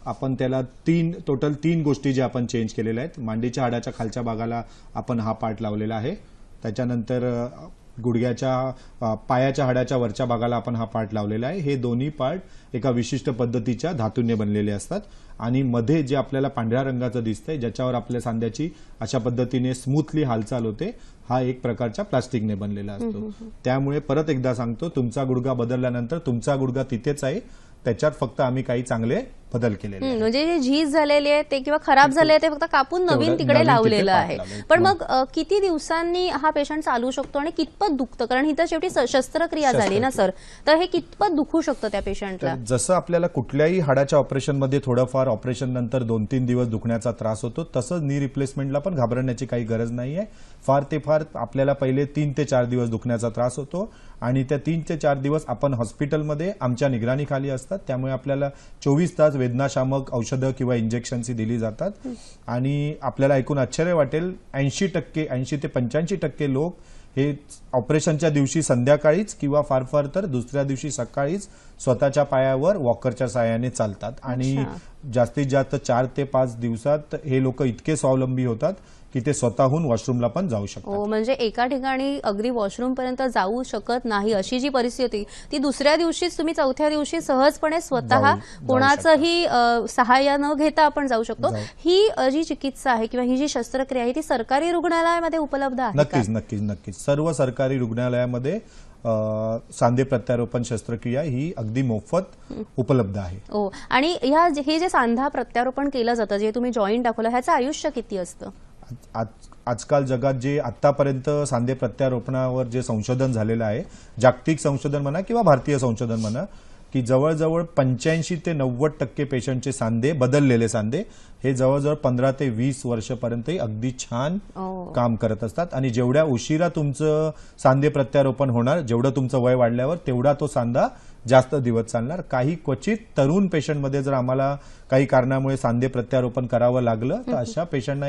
आपण त्याला टोटल तीन गोष्टी ज्या आपण चेंज केलेल्या आहेत. मांडीच्या हाडाच्या खालच्या भागाला आपण हा पार्ट लावलेला आहे. त्याच्यानंतर गुडघ्याच्या पायाच्या हाडाच्या वरच्या भागाला आपण हा पार्ट लावलेला आहे. हे दोन्ही पार्ट एका विशिष्ट पद्धतीच्या धातूने बनलेले असतात आणि मध्ये जे आपल्याला पांढऱ्या रंगाचं दिसतंय ज्याच्यावर आपल्या सांध्याची अशा पद्धतीने स्मूथली हालचाल होते, हा एक प्रकारच्या प्लास्टिकने बनलेला असतो. त्यामुळे परत एकदा सांगतो, तुमचा गुडघा बदलल्यानंतर तुमचा गुडघा तिथेच आहे, त्याच्यात फक्त आम्ही काही चांगले बदल केलेले आहेत. म्हणजे जे झीज झालेली आहे ते किंवा खराब झाले ते फक्त कापून नवीन तिकडे लावलेलं आहे. पण मग किती दिवसांनी हा पेशंट चालू शकतो आणि कितपत दुखतं? कारण ही तर शेवटी शस्त्रक्रिया झाली ना सर, तर हे कितपत दुखू शकतं त्या पेशंटला? जसं आपल्याला कुठल्याही हाडाच्या ऑपरेशनमध्ये थोडंफार ऑपरेशन नंतर 2-3 दिवस दुखण्याचा त्रास होतो, तसंच नी रिप्लेसमेंटला पण घाबरण्याची काही गरज नाहीये. फार ते फार आपल्याला पहिले 3 ते 4 दिवस दुखण्याचा त्रास होतो आणि त्या 3 ते 4 दिवस आपण हॉस्पिटलमध्ये आमच्या निगराणीखाली असतात. त्यामुळे आपल्याला 24 तास वेदनाशामक औषधं किंवा इंजेक्शन्स दिली जातात आणि आपल्याला ऐकून आश्चर्य वाटेल, 80 ते 85% लोक हे ऑपरेशनच्या दिवशी संध्याकाळीच किंवा फार फार तर दुसऱ्या दिवशी सकाळीच स्वतःच्या पायावर वॉकरच्या साहाय्याने चालतात आणि जास्तीत जास्त 4 ते 5 दिवसात हे लोक इतके स्वावलंबी होतात की ते स्वतःहून वॉशरूमला पण जाऊ शकतात. म्हणजे एका ठिकाणी अगदी वॉशरूम पर्यंत जाऊ शकत नाही अशी जी परिस्थिती, ती दुसऱ्या दिवशीच तुम्ही चौथ्या दिवशी सहजपणे स्वतः कोणाचंही सहाय्य न घेता आपण जाऊ शकतो. ही जी चिकित्सा आहे किंवा ही जी शस्त्रक्रिया आहे ती सरकारी रुग्णालयामध्ये उपलब्ध आहे? नक्कीच. सर्व सरकारी रुग्णालयामध्ये सांधे प्रत्यारोपण शस्त्रक्रिया ही अगदी मोफत उपलब्ध आहे. आणि हे जे सांधा प्रत्यारोपण केलं जातं, जे तुम्ही जॉईंट दाखवलं, ह्याचं आयुष्य किती असतं? आजकाल जगात जे आतापर्यंत सांधे प्रत्यारोपणावर जे संशोधन झालेलं आहे, जागतिक संशोधन म्हणा किंवा भारतीय संशोधन म्हणा, की जवळजवळ 85 ते 90% पेशंटचे सांधे, बदललेले सांधे, हे जवळजवळ 15 ते 20 वर्षापर्यंत अगदी छान काम करत असतात. आणि जेवढ्या उशिरा तुमचं सांधे प्रत्यारोपण होणार, जेवढं तुमचं वय वाढल्यावर तेवढा तो सांधा जास्त दिवस चालणार. काही क्वचित तरुण पेशंटमध्ये जर आम्हाला काही कारणामुळे सांधे प्रत्यारोपण करावं लागलं तर अशा पेशंटना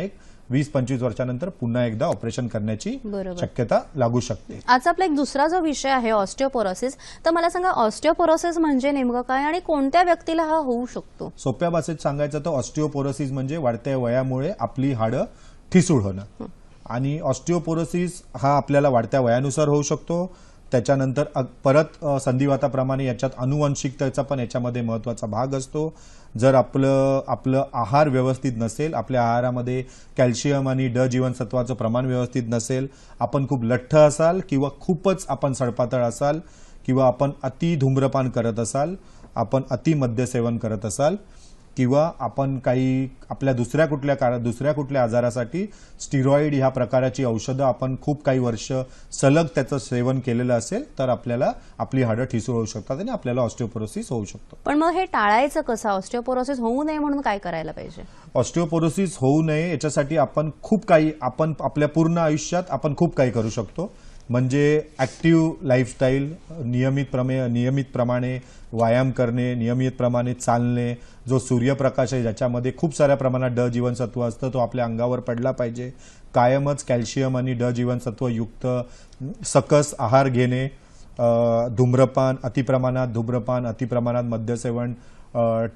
20-25 वर्षानंतर पुन्हा एकदा ऑपरेशन करण्याची शक्यता लागू शकते. आजचा आपला एक दुसरा जो विषय आहे ऑस्टिओपोरोसिस, तर मला सांगा ऑस्टिओपोरोसिस म्हणजे नेमकं काय आणि कोणत्या व्यक्तीला हा होऊ शकतो? सोप्या भाषेत सांगायचं तर ऑस्टिओपोरोसिस म्हणजे वाढत्या वयामुळे आपली हाडं ठिसूळ होणं. आणि ऑस्टिओपोरोसिस हा आपल्याला वाढत्या वयानुसार होऊ शकतो. त्याच्यानंतर परत संधिवाताप्रमाणे याच्यात अनुवंशिकतेचा पण याच्यामध्ये महत्वाचा भाग असतो. जर आपलं आहार व्यवस्थित नसेल, आपल्या आहारामध्ये कॅल्शियम आणि ड जीवनसत्वाचं प्रमाण व्यवस्थित नसेल, आपण खूप लठ्ठ असाल किंवा खूपच आपण सडपातळ असाल किंवा आपण अति धूम्रपान करत असाल, आपण अति मद्यसेवन करत असाल किंवा आपण काही आपल्या दुसऱ्या कुठल्या आजारासाठी स्टिरॉइड ह्या प्रकाराची औषधं आपण खूप काही वर्ष सलग त्याचं सेवन केलेलं असेल तर आपल्याला आपली हाडं ठिसूळ होऊ शकतात आणि आपल्याला ऑस्टिओपोरोसिस होऊ शकतो. पण मग हे टाळायचं कसं? ऑस्टिओपोरोसिस होऊ नये म्हणून काय करायला पाहिजे? ऑस्टिओपोरोसिस होऊ नये याच्यासाठी आपण आपल्या पूर्ण आयुष्यात आपण खूप काही करू शकतो. म्हणजे ॲक्टिव्ह लाईफस्टाईल, नियमितप्रमाणे व्यायाम करणे, नियमितप्रमाणे चालणे, जो सूर्यप्रकाश आहे ज्याच्यामध्ये खूप साऱ्या प्रमाणात ड जीवनसत्व असतं तो आपल्या अंगावर पडला पाहिजे. कायमच कॅल्शियम आणि ड जीवनसत्व युक्त सकस आहार घेणे, अतिप्रमाणात मद्यसेवन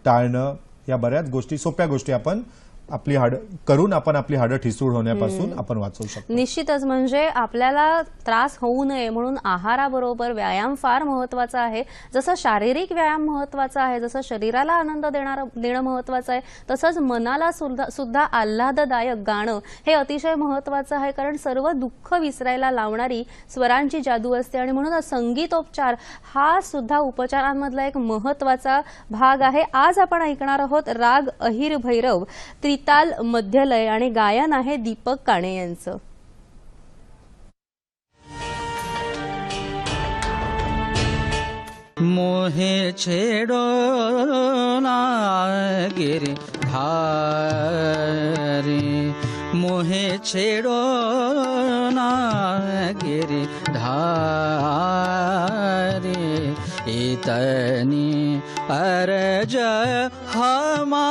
टाळणं, या बऱ्याच गोष्टी, सोप्या गोष्टी आपण आपली हाडं करून आपण आपली हाडं ठिसूळ होण्यापासून आपण वाचवू शकतो. निश्चितच, म्हणजे आपल्याला त्रास होऊ नये म्हणून आहाराबरोबर व्यायाम फार महत्वाचा आहे. जसं शारीरिक व्यायाम महत्वाचा आहे, जसं शरीराला आनंद देणं महत्वाचं आहे, तसंच मनाला सुद्धा आल्हाददायक गाणं हे अतिशय महत्वाचं आहे. कारण सर्व दुःख विसरायला लावणारी स्वरांची जादू असते आणि म्हणूनच संगीतोपचार हा सुद्धा उपचारांमधला एक महत्वाचा भाग आहे. आज आपण ऐकणार आहोत राग अहिर भैरव, त्रिताल मध्यलय आणि गायन आहे दीपक काणे यांचं. मोहे छेडो ना गिरधारी, मोहे छेडो ना गिरधारी, इतनी अर्ज हमारी,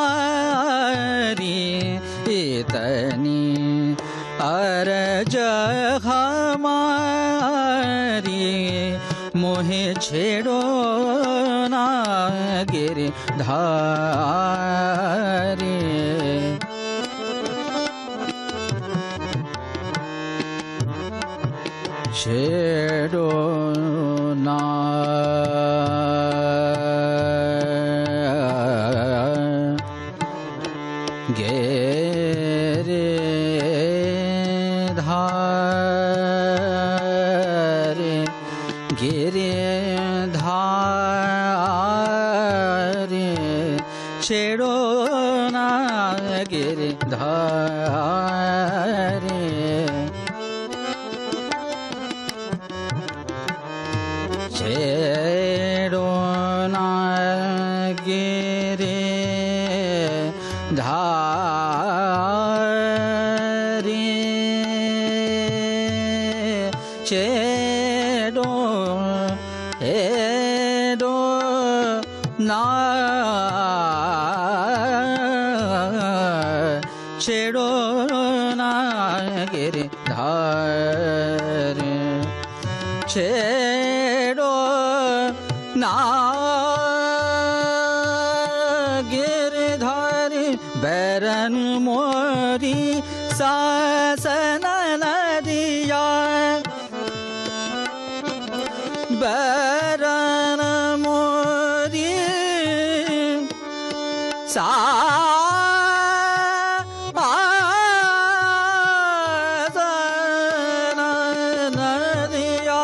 इतनी अर्ज हमारी, मोहे छेड़ो ना गिरधारी, छेड़ो ना गिरधारी, गिरधारी, छेड़ो ना गिरधारी, छेड़ो ना गिरधारी, छेड़ो हेडो ना, छेड़ो ना गिरधारी, छेड़ो ना गिरधारी, बैरन मोरी सासन नदिया, बैरन मोरी सासन नदिया,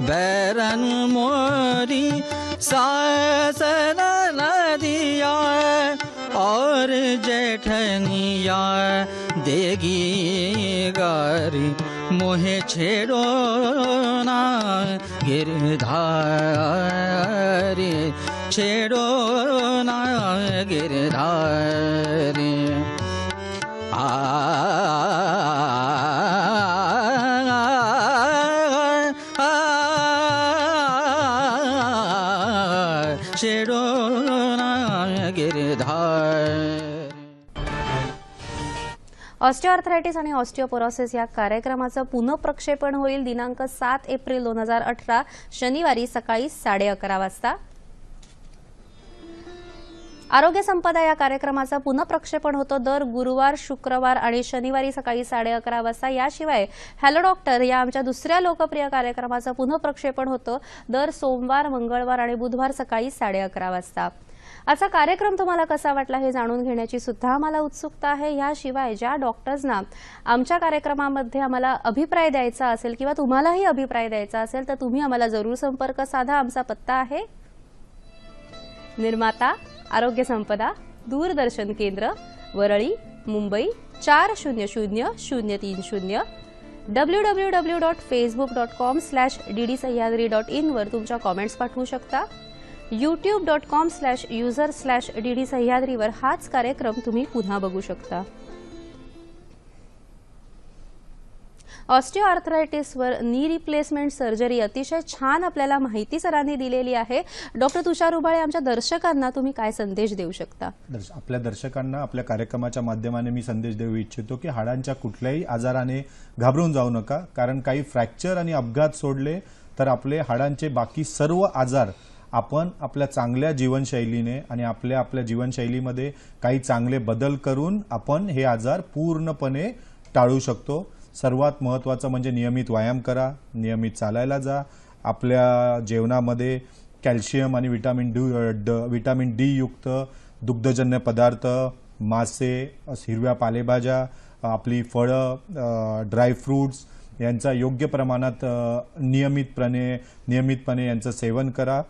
बैरन मोरी सासन नदिया, और जेठनिया देगी गारी, मोहे छेड़ो ना गिरधारी, छेड़ो ना गिरधारी, छेड़ो ना गिरधारी. ऑस्टिओआर्थरायटिस आणि ऑस्टिओपोरोसिस या कार्यक्रमाचं पुनःप्रक्षेपण होईल दिनांक 7 एप्रिल 2018 शनिवारी सकाळी 11:30 वाजता. आरोग्य संपदा या कार्यक्रमाचं पुनःप्रक्षेपण होतं दर गुरुवार, शुक्रवार आणि शनिवारी सकाळी 11:30 वाजता. याशिवाय हॅलो डॉक्टर या आमच्या दुसऱ्या लोकप्रिय कार्यक्रमाचं पुनःप्रक्षेपण होतं दर सोमवार, मंगळवार आणि बुधवार सकाळी 11:30 वाजता. आजचा कार्यक्रम तुम्हाला कसा वाटला हे जाणून घेण्याची सुद्धा आम्हाला उत्सुकता आहे. याशिवाय ज्या डॉक्टर्सना आमच्या कार्यक्रमामध्ये आम्हाला अभिप्राय द्यायचा असेल किंवा तुम्हालाही अभिप्राय द्यायचा असेल तर तुम्ही आम्हाला जरूर संपर्क साधा. आमचा पत्ता आहे निर्माता आरोग्य संपदा, दूरदर्शन केंद्र, वरळी, मुंबई 400030, www.facebook.com/ddsahyadri.in वर तुमच्या कॉमेंट्स पाठवू शकता. youtube.com/user/dd सह्याद्रीवर हाच कार्यक्रम तुम्ही पुन्हा बघू शकता. ऑस्टिओआर्थरायटिसवर नी रिप्लेसमेंट सर्जरी अतिशय छान आपल्याला माहिती सरांनी दिलेली आहे. डॉक्टर तुषार उबाळे, आमच्या दर्शकांना तुम्ही काय संदेश देऊ शकता? आपल्या दर्शकांना आपल्या कार्यक्रमाच्या माध्यमाने मी संदेश देऊ इच्छितो की हाडांच्या कुठल्याही आजाराने घाबरून जाऊ नका. कारण काही फ्रॅक्चर आणि अपघात सोडले तर आपले हाडांचे बाकी सर्व आजार आपण आपल्या चांगल्या जीवनशैलीने आणि आपल्या जीवनशैलीमध्ये काही चांगले बदल करून आपण हे आजार पूर्णपणे टाळू शकतो. सर्वात महत्त्वाचं म्हणजे नियमित व्यायाम करा, नियमित चालायला जा, आपल्या जेवणामध्ये कॅल्शियम आणि विटॅमिन डी युक्त दुग्धजन्य पदार्थ, मासे, हिरव्या पालेभाज्या, आपली फळं, ड्रायफ्रूट्स यांचा योग्य प्रमाणात नियमितपणे यांचं सेवन करा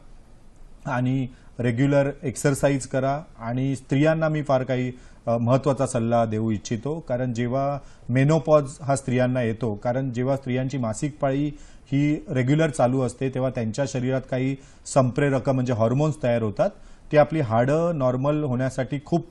आणि रेग्युलर एक्सरसाइज करा. आणि स्त्रियांना मी फार काही महत्त्वाचा सल्ला देऊ इच्छितो, कारण जेव्हा मेनोपॉज हा स्त्रियांना येतो, कारण जेव्हा स्त्रियांची मासिक पाळी ही रेग्युलर चालू असते तेव्हा त्यांच्या शरीरात काही संप्रेरक म्हणजे हॉर्मोन्स तयार होतात. ते आपली हाडं नॉर्मल होण्यासाठी खूप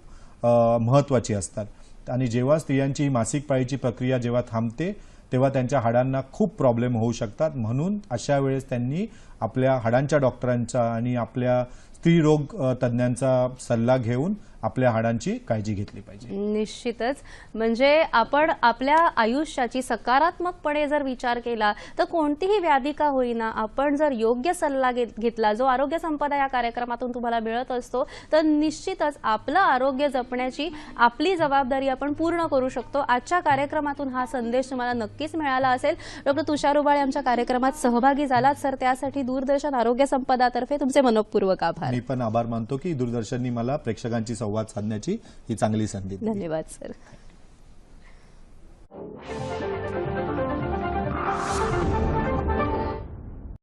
महत्त्वाची असतात आणि जेव्हा स्त्रियांची मासिक पाळीची प्रक्रिया जेव्हा थांबते तेव्हा त्यांच्या हाडांना खूप प्रॉब्लेम होऊ शकतात. म्हणून अशा वेळेस त्यांनी आपल्या हाडांच्या डॉक्टरांचा आणि आपल्या स्त्रीरोग तज्ज्ञांचा सल्ला घेऊन आपल्या हाडांची काळजी घेतली पाहिजे. निश्चितच. म्हणजे आपण आपल्या आयुष्याची सकारात्मकपणे जर विचार केला तर कोणतीही व्याधी का होईना आपण जर योग्य सल्ला घेतला, जो आरोग्य संपदा या कार्यक्रमातून तुम्हाला मिळत असतो, तर निश्चितच आपलं आरोग्य जपण्याची आपली जबाबदारी आपण पूर्ण करू शकतो. आजच्या कार्यक्रमातून हा संदेश तुम्हाला नक्कीच मिळाला असेल. डॉक्टर तुषार उबाळे आमच्या कार्यक्रमात सहभागी झालात सर, त्यासाठी दूरदर्शन आरोग्य संपदातर्फे तुमचे मनःपूर्वक आभार. मी पण आभार मानतो की दूरदर्शननी मला प्रेक्षकांची संवाद साधण्याची ही चांगली संधी दिली. धन्यवाद सर.